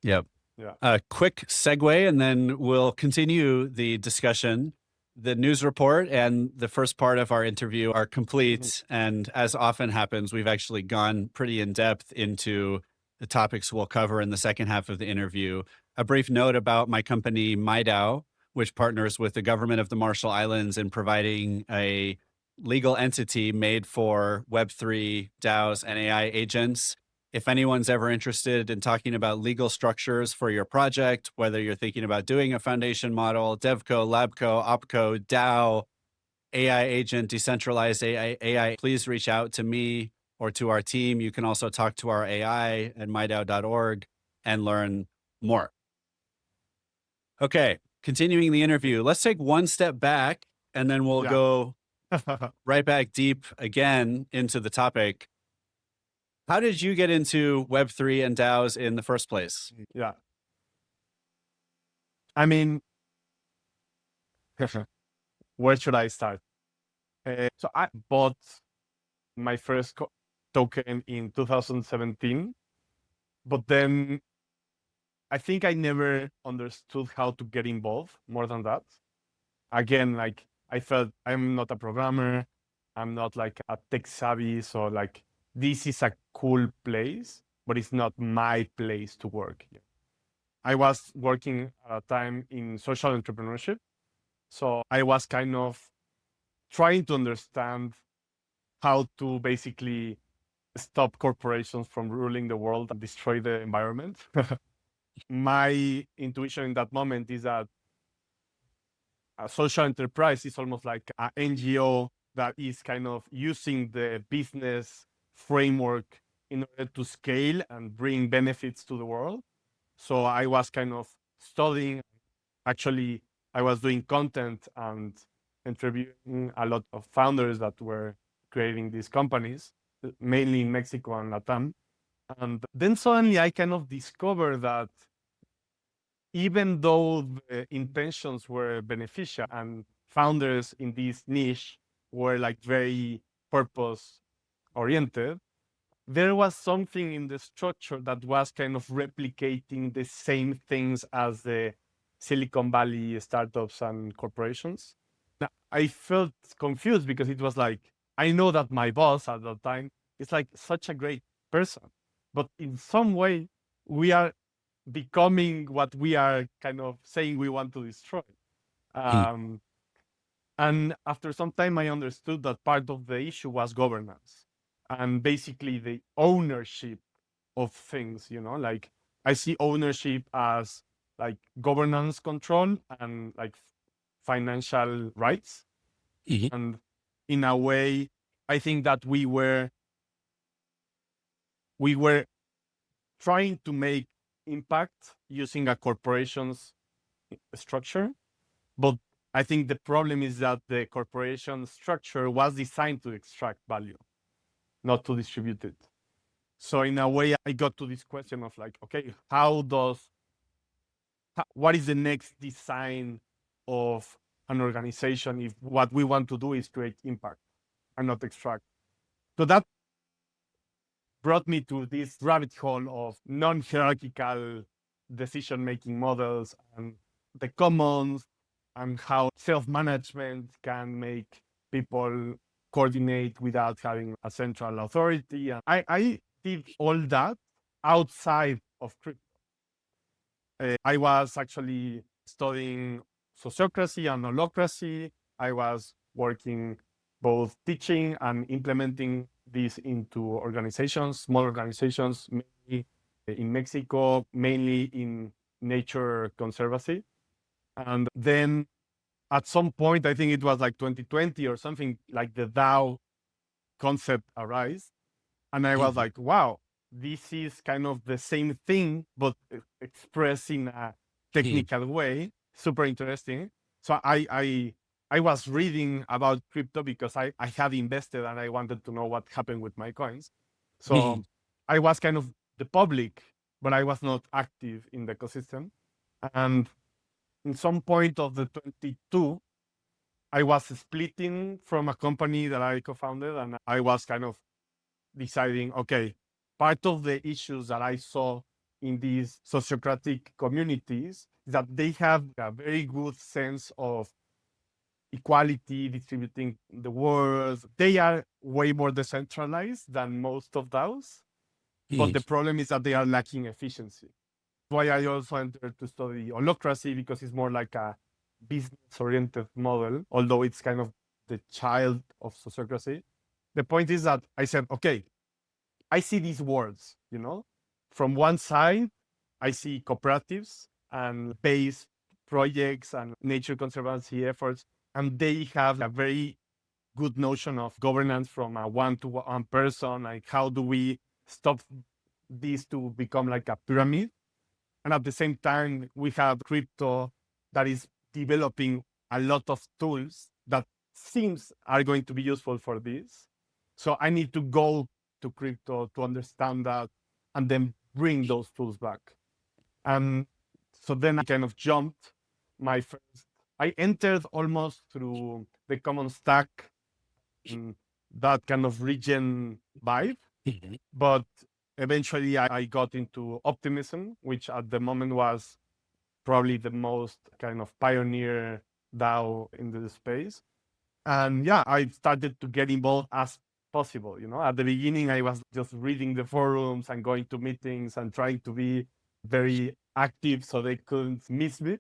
Yep. Yeah. A quick segue, and then we'll continue the discussion. The news report and the first part of our interview are complete. And as often happens, we've actually gone pretty in depth into the topics we'll cover in the second half of the interview. A brief note about my company, MiDAO, which partners with the government of the Marshall Islands in providing a legal entity made for Web3 DAOs and AI agents. If anyone's ever interested in talking about legal structures for your project, whether you're thinking about doing a foundation model, DevCo, LabCo, OpCo, DAO, AI agent, decentralized AI, please reach out to me or to our team. You can also talk to our AI at MIDAO.org and learn more. Okay, continuing the interview, let's take one step back and then we'll go right back deep again into the topic. How did you get into Web3 and DAOs in the first place? Yeah. I mean, where should I start? So I bought my first token in 2017, but then I think I never understood how to get involved more than that. Again, like I felt I'm not a programmer, I'm not like a tech savvy, so like this is a cool place, but it's not my place to work. I was working at a time in social entrepreneurship, so I was kind of trying to understand how to basically stop corporations from ruling the world and destroy the environment. My intuition in that moment is that a social enterprise is almost like an NGO that is kind of using the business framework in order to scale and bring benefits to the world. So I was kind of studying. Actually, I was doing content and interviewing a lot of founders that were creating these companies, mainly in Mexico and Latam. And then suddenly I kind of discovered that even though the intentions were beneficial and founders in this niche were like very purpose oriented, there was something in the structure that was kind of replicating the same things as the Silicon Valley startups and corporations. Now, I felt confused because it was like, I know that my boss at that time is like such a great person, but in some way we are becoming what we are kind of saying we want to destroy. And after some time, I understood that part of the issue was governance and basically the ownership of things, like I see ownership as like governance control and like financial rights. And in a way, I think that we were trying to make impact using a corporation's structure. But I think the problem is that the corporation structure was designed to extract value, not to distribute it. So in a way, I got to this question of like, okay, what is the next design of an organization if what we want to do is create impact and not extract? So that brought me to this rabbit hole of non-hierarchical decision-making models and the commons and how self-management can make people coordinate without having a central authority. And I did all that outside of crypto. I was actually studying sociocracy and holacracy. I was working both teaching and implementing this into organizations, small organizations, mainly in Mexico, mainly in nature conservancy. And then at some point, I think it was like 2020 or something, like the DAO concept arise. And I was like, wow, this is kind of the same thing, but expressed in a technical way. Super interesting. So I was reading about crypto because I had invested and I wanted to know what happened with my coins. So I was kind of the public, but I was not active in the ecosystem. And in some point of the 22, I was splitting from a company that I co-founded, and I was kind of deciding, okay, part of the issues that I saw in these sociocratic communities is that they have a very good sense of equality, distributing the worth. They are way more decentralized than most of DAOs. but the problem is that they are lacking efficiency. Why I also entered to study holacracy, because it's more like a business-oriented model, although it's kind of the child of sociocracy. The point is that I said, okay, I see these worlds, From one side, I see cooperatives and base projects and nature conservancy efforts, and they have a very good notion of governance from a one-to-one person. Like, how do we stop this to become like a pyramid? And at the same time, we have crypto that is developing a lot of tools that seems are going to be useful for this. So I need to go to crypto to understand that and then bring those tools back. And so then I kind of jumped I entered almost through the common stack, that kind of regen vibe. But eventually I got into optimism, which at the moment was probably the most kind of pioneer DAO in the space. And yeah, I started to get involved as possible. At the beginning, I was just reading the forums and going to meetings and trying to be very active so they couldn't miss me.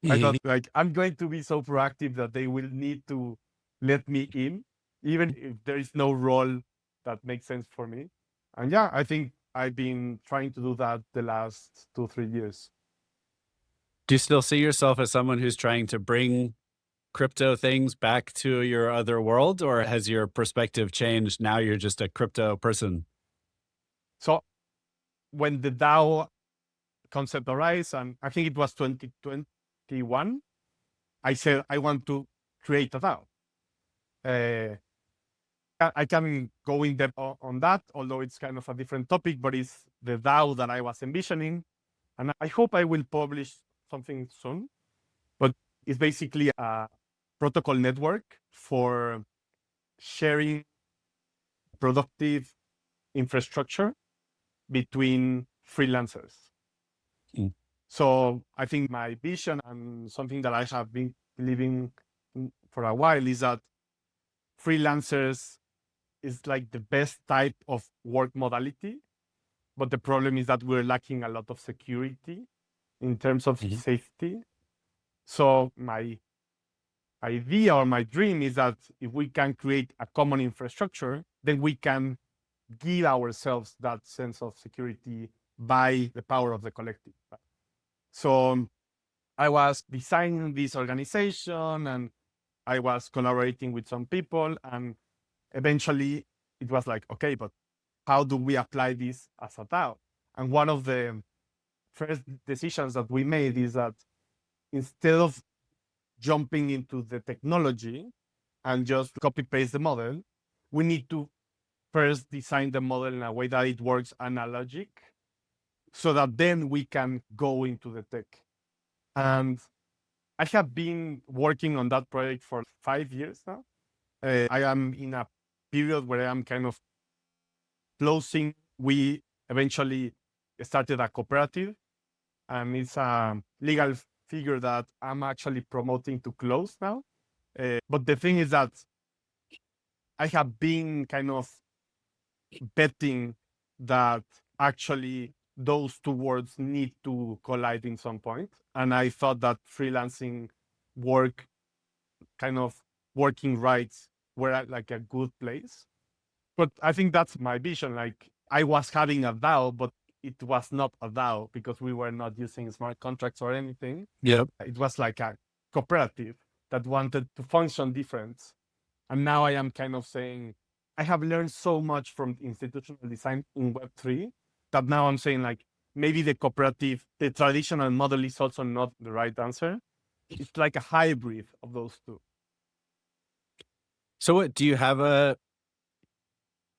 I thought, like, I'm going to be so proactive that they will need to let me in, even if there is no role that makes sense for me. And yeah, I think I've been trying to do that the last 2-3 years. Do you still see yourself as someone who's trying to bring crypto things back to your other world, or has your perspective changed? Now you're just a crypto person. So when the DAO concept arose, and I think it was 2021, I said, I want to create a DAO. I can go in depth on that, although it's kind of a different topic, but it's the DAO that I was envisioning. And I hope I will publish something soon. But it's basically a protocol network for sharing productive infrastructure between freelancers. So I think my vision, and something that I have been believing for a while, is that freelancers is like the best type of work modality. But the problem is that we're lacking a lot of security in terms of safety. So my idea or my dream is that if we can create a common infrastructure, then we can give ourselves that sense of security by the power of the collective. So I was designing this organization and I was collaborating with some people, and eventually it was like, okay, but how do we apply this as a DAO? And one of the first decisions that we made is that instead of jumping into the technology and just copy paste the model, we need to first design the model in a way that it works analogic, so that then we can go into the tech. And I have been working on that project for 5 years now. I am in a period where I am kind of closing. We eventually started a cooperative, and it's a legal figure that I'm actually promoting to close now. But the thing is that I have been kind of betting that actually those two words need to collide in some point. And I thought that freelancing work, kind of working rights, were at like a good place. But I think that's my vision. Like, I was having a DAO, but it was not a DAO because we were not using smart contracts or anything. Yep. It was like a cooperative that wanted to function different. And now I am kind of saying, I have learned so much from institutional design in Web3 that now I'm saying, like, maybe the cooperative, the traditional model is also not the right answer. It's like a hybrid of those two. So what, do you have a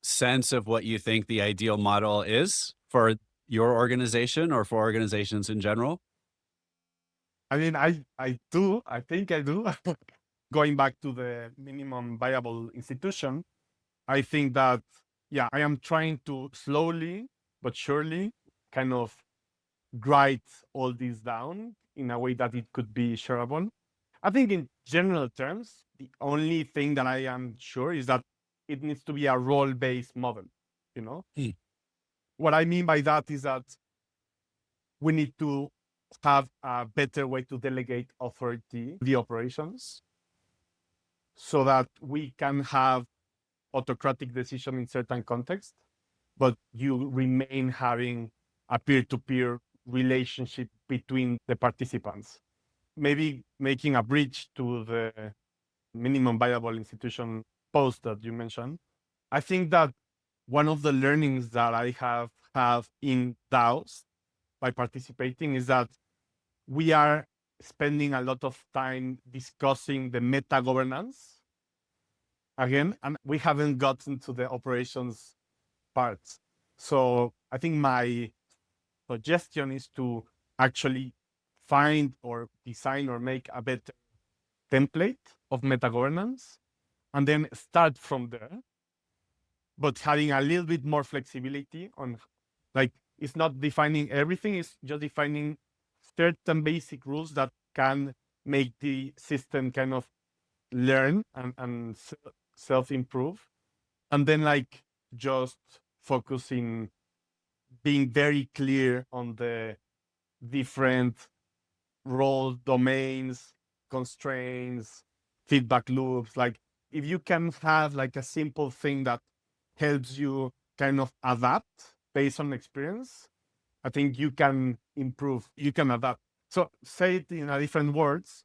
sense of what you think the ideal model is for your organization or for organizations in general? I mean, I do. I think I do. Going back to the minimum viable institution, I think that, yeah, I am trying to slowly but surely kind of write all this down in a way that it could be shareable. I think in general terms, the only thing that I am sure is that it needs to be a role-based model, what I mean by that is that we need to have a better way to delegate authority, the operations, so that we can have autocratic decision in certain contexts, but you remain having a peer-to-peer relationship between the participants. Maybe making a bridge to the minimum viable institution post that you mentioned. I think that one of the learnings that I have in DAOs by participating is that we are spending a lot of time discussing the meta governance again, and we haven't gotten to the operations parts. So I think my suggestion is to actually find or design or make a better template of meta governance and then start from there, but having a little bit more flexibility on, like, it's not defining everything, it's just defining certain basic rules that can make the system kind of learn and self-improve. And then like just focusing, being very clear on the different role domains, constraints, feedback loops. Like if you can have like a simple thing that helps you kind of adapt based on experience, I think you can improve, you can adapt. So say it in a different words,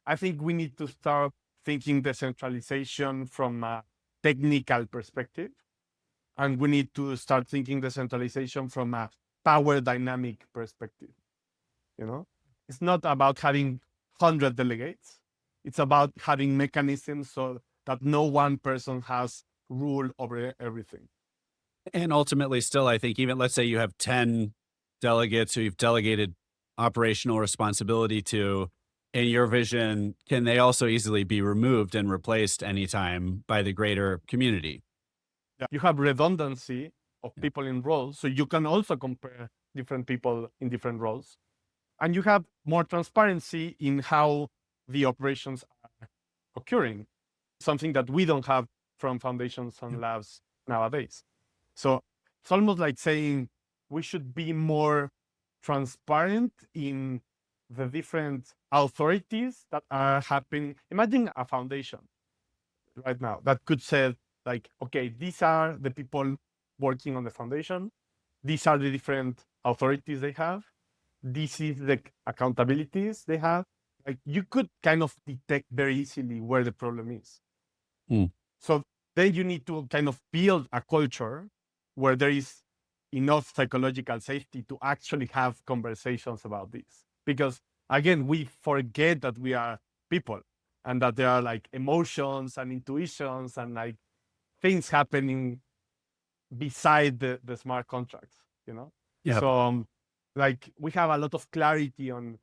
I think we need to start thinking decentralization from a technical perspective. And we need to start thinking decentralization from a power dynamic perspective. You know, it's not about having 100 delegates. It's about having mechanisms so that no one person has rule over everything. And ultimately, still, I think even let's say you have 10 delegates who you've delegated operational responsibility to, in your vision, can they also easily be removed and replaced anytime by the greater community? Yeah. You have redundancy of people in roles, so you can also compare different people in different roles. And you have more transparency in how the operations are occurring, something that we don't have from foundations and labs nowadays. So it's almost like saying we should be more transparent in the different authorities that are happening. Imagine a foundation right now that could say, like, okay, these are the people working on the foundation. These are the different authorities they have. This is the accountabilities they have. Like you could kind of detect very easily where the problem is. So then you need to kind of build a culture where there is enough psychological safety to actually have conversations about this. Because again, we forget that we are people and that there are like emotions and intuitions and like things happening beside the smart contracts, you know? Yeah. So like we have a lot of clarity on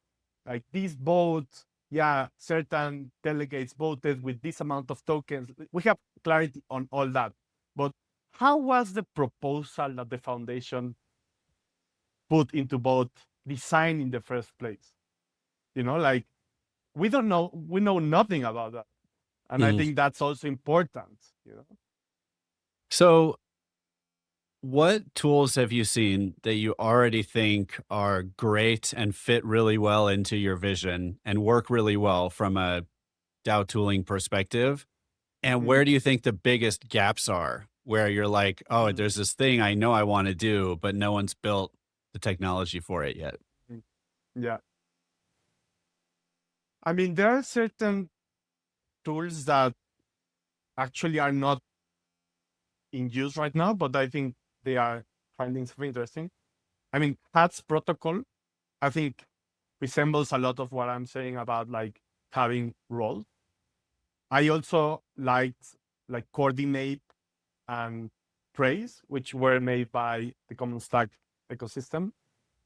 like this vote, yeah, certain delegates voted with this amount of tokens. We have clarity on all that. But how was the proposal that the foundation put into vote designed in the first place? You know, like we don't know, we know nothing about that. And I think that's also important, you know? So what tools have you seen that you already think are great and fit really well into your vision and work really well from a DAO tooling perspective? And where do you think the biggest gaps are where you're like, oh, there's this thing I know I want to do, but no one's built the technology for it yet? Yeah. I mean, there are certain tools that actually are not in use right now, but I think they are finding something interesting. I mean, HATS protocol, I think resembles a lot of what I'm saying about like having roles. I also liked like Coordinate and Trace, which were made by the Common Stack ecosystem,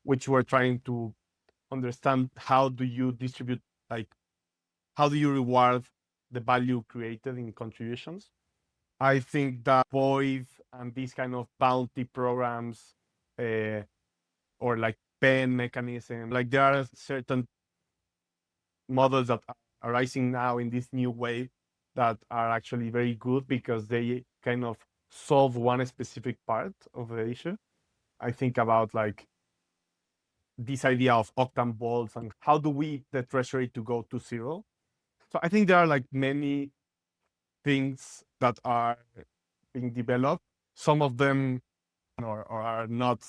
which were trying to understand how do you distribute, like how do you reward the value created in contributions. I think that Void and these kind of bounty programs or like pen mechanism, like there are certain models that are arising now in this new wave that are actually very good because they kind of solve one specific part of the issue. I think about like this idea of octane vaults and how do we the treasury to go to zero. So I think there are like many things that are being developed. Some of them or are not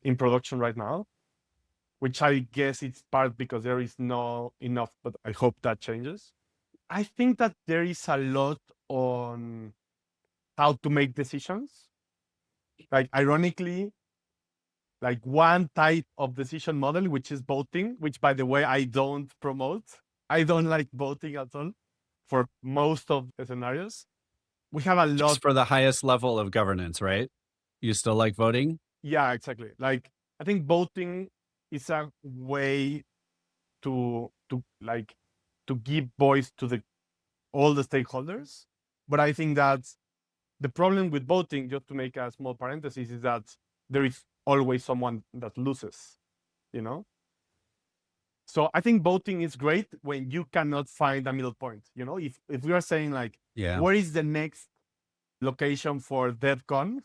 in production right now, which I guess it's part because there is no enough, but I hope that changes. I think that there is a lot on how to make decisions. Like ironically, like one type of decision model, which is voting, which by the way, I don't promote. I don't like voting at all for most of the scenarios. We have a lot. Just for the highest level of governance, right? You still like voting? Yeah, exactly. Like I think voting is a way to like to give voice to all the stakeholders. But I think that the problem with voting, just to make a small parenthesis, is that there is always someone that loses, you know? So I think voting is great when you cannot find a middle point. You know, if we are saying like, Yeah. where is the next location for DevCon?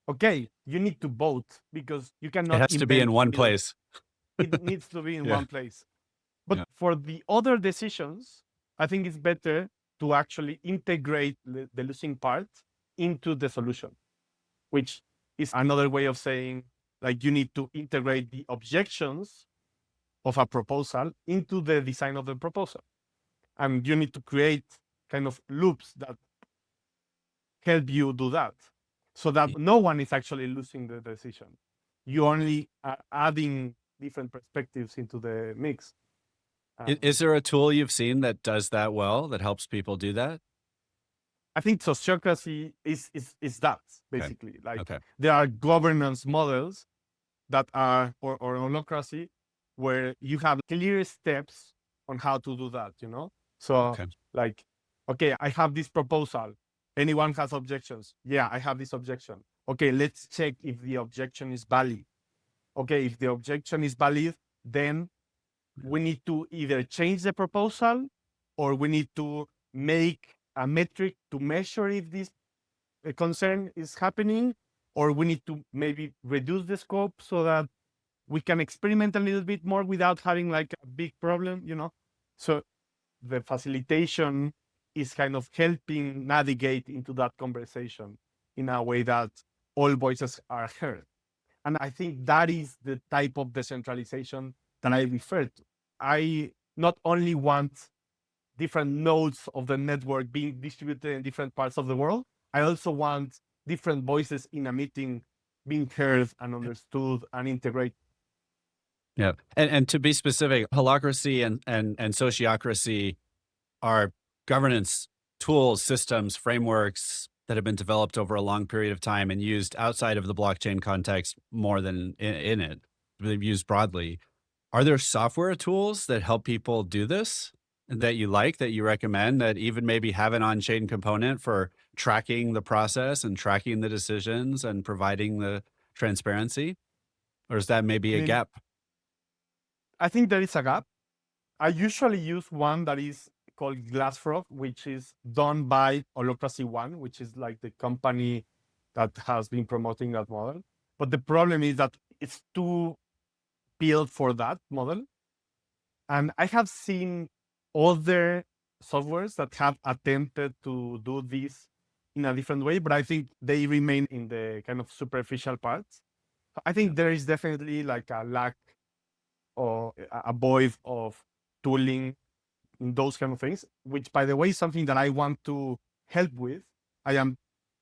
Okay, you need to vote because you cannot. It has to be in one place. It needs to be in Yeah. one place. But Yeah. for the other decisions, I think it's better to actually integrate the losing part into the solution, which is another way of saying like you need to integrate the objections of a proposal into the design of the proposal. And you need to create kind of loops that help you do that so that no one is actually losing the decision. You only are adding different perspectives into the mix. Is there a tool you've seen that does that well, that helps people do that? I think sociocracy is that basically. Like Okay. there are governance models that are or holocracy where you have clear steps on how to do that, you know? So Okay. like, okay, I have this proposal. Anyone has objections? Yeah, I have this objection. Okay, let's check if the objection is valid. Okay, if the objection is valid, then we need to either change the proposal or we need to make a metric to measure if this concern is happening, or we need to maybe reduce the scope so that we can experiment a little bit more without having like a big problem, you know? So the facilitation is kind of helping navigate into that conversation in a way that all voices are heard. And I think that is the type of decentralization that I refer to. I not only want different nodes of the network being distributed in different parts of the world, I also want different voices in a meeting being heard and understood and integrated. Yeah. And to be specific, holacracy and sociocracy are governance tools, systems, frameworks that have been developed over a long period of time and used outside of the blockchain context more than in it. They've used broadly. Are there software tools that help people do this that you like, that you recommend, that even maybe have an on-chain component for tracking the process and tracking the decisions and providing the transparency? Or is that maybe a gap? I think there is a gap. I usually use one that is called Glassfrog, which is done by Holocracy One, which is like the company that has been promoting that model. But the problem is that it's too built for that model. And I have seen other softwares that have attempted to do this in a different way, but I think they remain in the kind of superficial parts. I think there is definitely like a lack or a void of tooling in those kind of things, which by the way is something that I want to help with. I am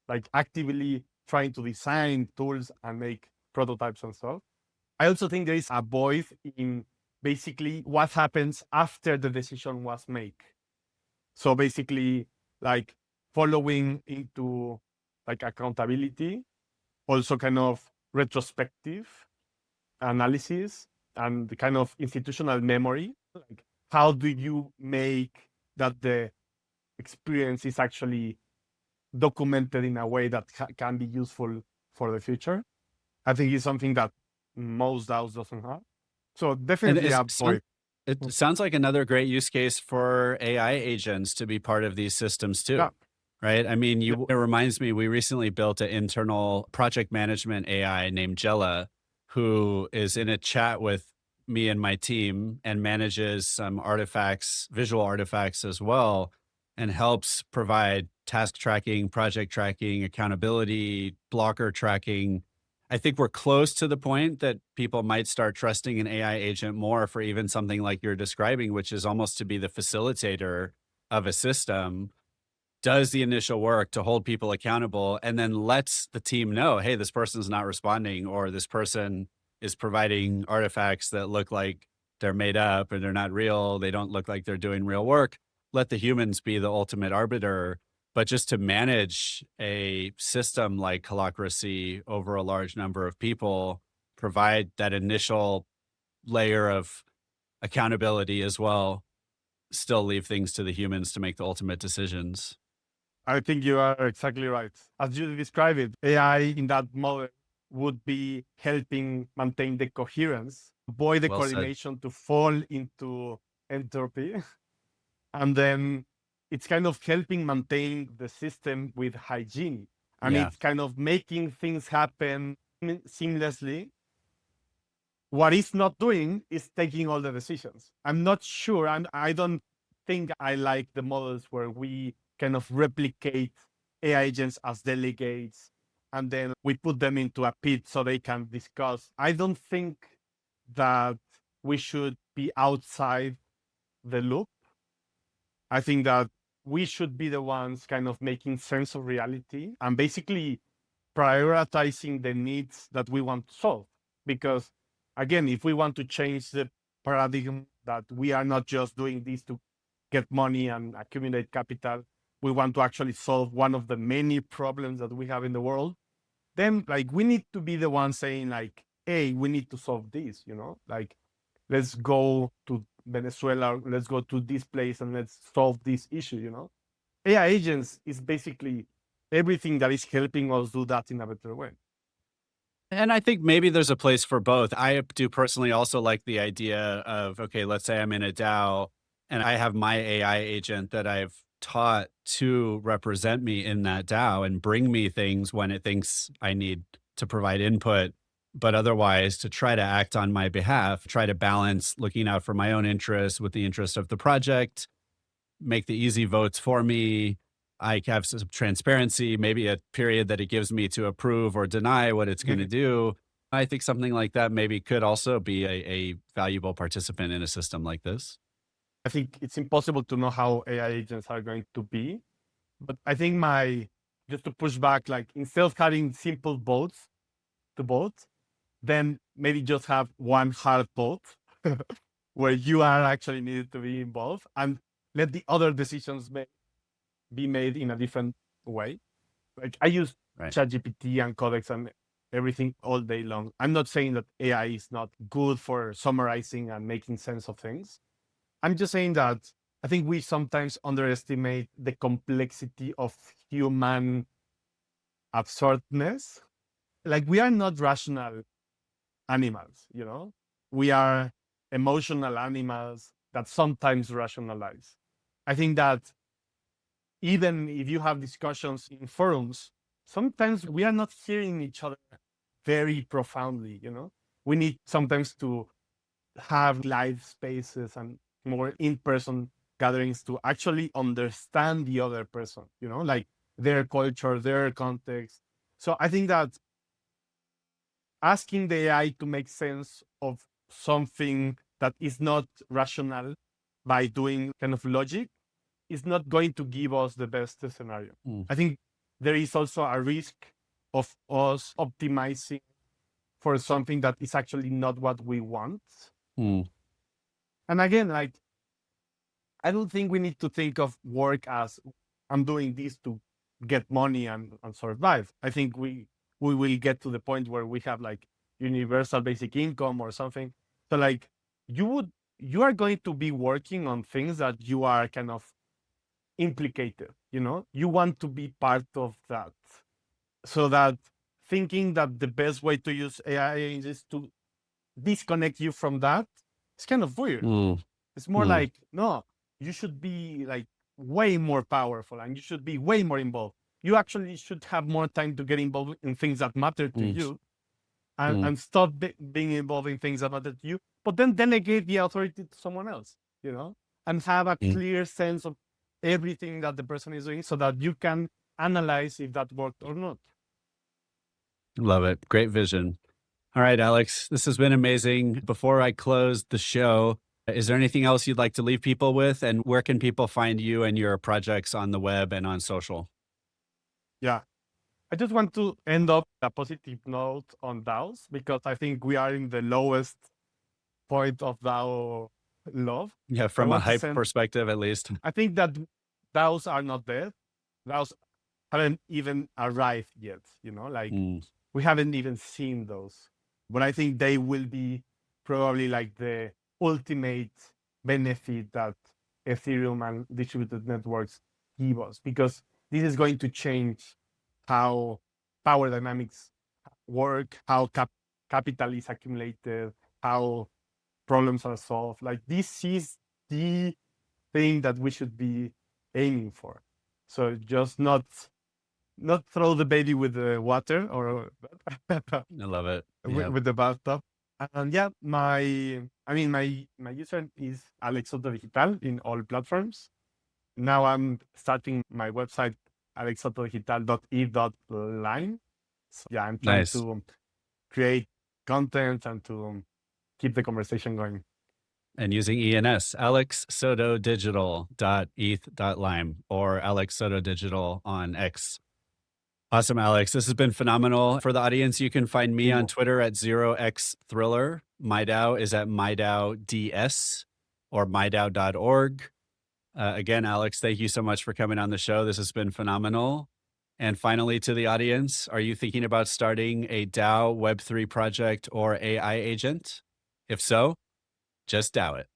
like actively trying to design tools and make prototypes and stuff. I also think there is a void in basically what happens after the decision was made. So basically like following into like accountability, also kind of retrospective analysis and the kind of institutional memory. Like how do you make that the experience is actually documented in a way that can be useful for the future? I think it's something that most DAOs doesn't have. So definitely a void. It sounds like another great use case for AI agents to be part of these systems too. Yeah. right? I mean, it reminds me, we recently built an internal project management AI named Jella, who is in a chat with me and my team and manages some artifacts, visual artifacts as well, and helps provide task tracking, project tracking, accountability, blocker tracking. I think we're close to the point that people might start trusting an AI agent more for even something like you're describing, which is almost to be the facilitator of a system, does the initial work to hold people accountable, and then lets the team know, hey, this person's not responding, or this person is providing artifacts that look like they're made up or they're not real. They don't look like they're doing real work. Let the humans be the ultimate arbiter. But just to manage a system like Holacracy over a large number of people, provide that initial layer of accountability as well, still leave things to the humans to make the ultimate decisions. I think you are exactly right. As you describe it, AI in that model would be helping maintain the coherence, avoid the Well said. coordination to fall into entropy. And then it's kind of helping maintain the system with hygiene. And Yeah. it's kind of making things happen seamlessly. What it's not doing is taking all the decisions. I'm not sure. I don't think I like the models where we kind of replicate AI agents as delegates and then we put them into a pit so they can discuss. I don't think that we should be outside the loop. I think that we should be the ones kind of making sense of reality and basically prioritizing the needs that we want to solve. Because again, if we want to change the paradigm that we are not just doing this to get money and accumulate capital, we want to actually solve one of the many problems that we have in the world, then like we need to be the one saying like, hey, we need to solve this, like let's go to Venezuela, let's go to this place and let's solve this issue, AI agents is basically everything that is helping us do that in a better way. And I think maybe there's a place for both. I do personally also like the idea of, okay, let's say I'm in a DAO and I have my AI agent that I've taught to represent me in that DAO and bring me things when it thinks I need to provide input, but otherwise to try to act on my behalf, try to balance looking out for my own interests with the interest of the project, make the easy votes for me. I have some transparency, maybe a period that it gives me to approve or deny what it's going to do. I think something like that maybe could also be a valuable participant in a system like this. I think it's impossible to know how AI agents are going to be, but I think just to push back, like instead of having simple votes to vote, then maybe just have one hard vote where you are actually needed to be involved and let the other decisions be made in a different way. Like I use ChatGPT and Codex and everything all day long. I'm not saying that AI is not good for summarizing and making sense of things. I'm just saying that I think we sometimes underestimate the complexity of human absurdness. Like we are not rational animals, we are emotional animals that sometimes rationalize. I think that even if you have discussions in forums, sometimes we are not hearing each other very profoundly, We need sometimes to have live spaces and more in-person gatherings to actually understand the other person, like their culture, their context. So I think that asking the AI to make sense of something that is not rational by doing kind of logic is not going to give us the best scenario. I think there is also a risk of us optimizing for something that is actually not what we want. And again, like, I don't think we need to think of work as I'm doing this to get money and survive. I think we will get to the point where we have like universal basic income or something. So like you are going to be working on things that you are kind of implicated, you want to be part of that. So that thinking that the best way to use AI is to disconnect you from that, it's kind of weird. It's more like, no, you should be like way more powerful and you should be way more involved. You actually should have more time to get involved in things that matter to you and stop being involved in things that matter to you, but then delegate the authority to someone else, and have a clear sense of everything that the person is doing so that you can analyze if that worked or not. Love it. Great vision. All right, Alex, this has been amazing. Before I close the show, is there anything else you'd like to leave people with? And where can people find you and your projects on the web and on social? Yeah. I just want to end up a positive note on DAOs because I think we are in the lowest point of DAO love. Yeah, from a hype perspective, at least. I think that DAOs are not dead. DAOs haven't even arrived yet, we haven't even seen those. But I think they will be probably like the ultimate benefit that Ethereum and distributed networks give us, because this is going to change how power dynamics work, how capital is accumulated, how problems are solved. Like, this is the thing that we should be aiming for. So just not throw the baby with the water, or I love it. with the bathtub. And yeah, my user is Alex Soto Digital in all platforms. Now I'm starting my website, alexsotodigital.eth.limo. So yeah, I'm trying to create content and to keep the conversation going. And using ENS, alexsotodigital.eth.limo, or Alex Soto Digital on X. Awesome, Alex. This has been phenomenal. For the audience, you can find me on Twitter at 0xthriller. MiDAO is at MiDAODS or MiDAO.org. Again, Alex, thank you so much for coming on the show. This has been phenomenal. And finally, to the audience, are you thinking about starting a DAO Web3 project or AI agent? If so, just DAO it.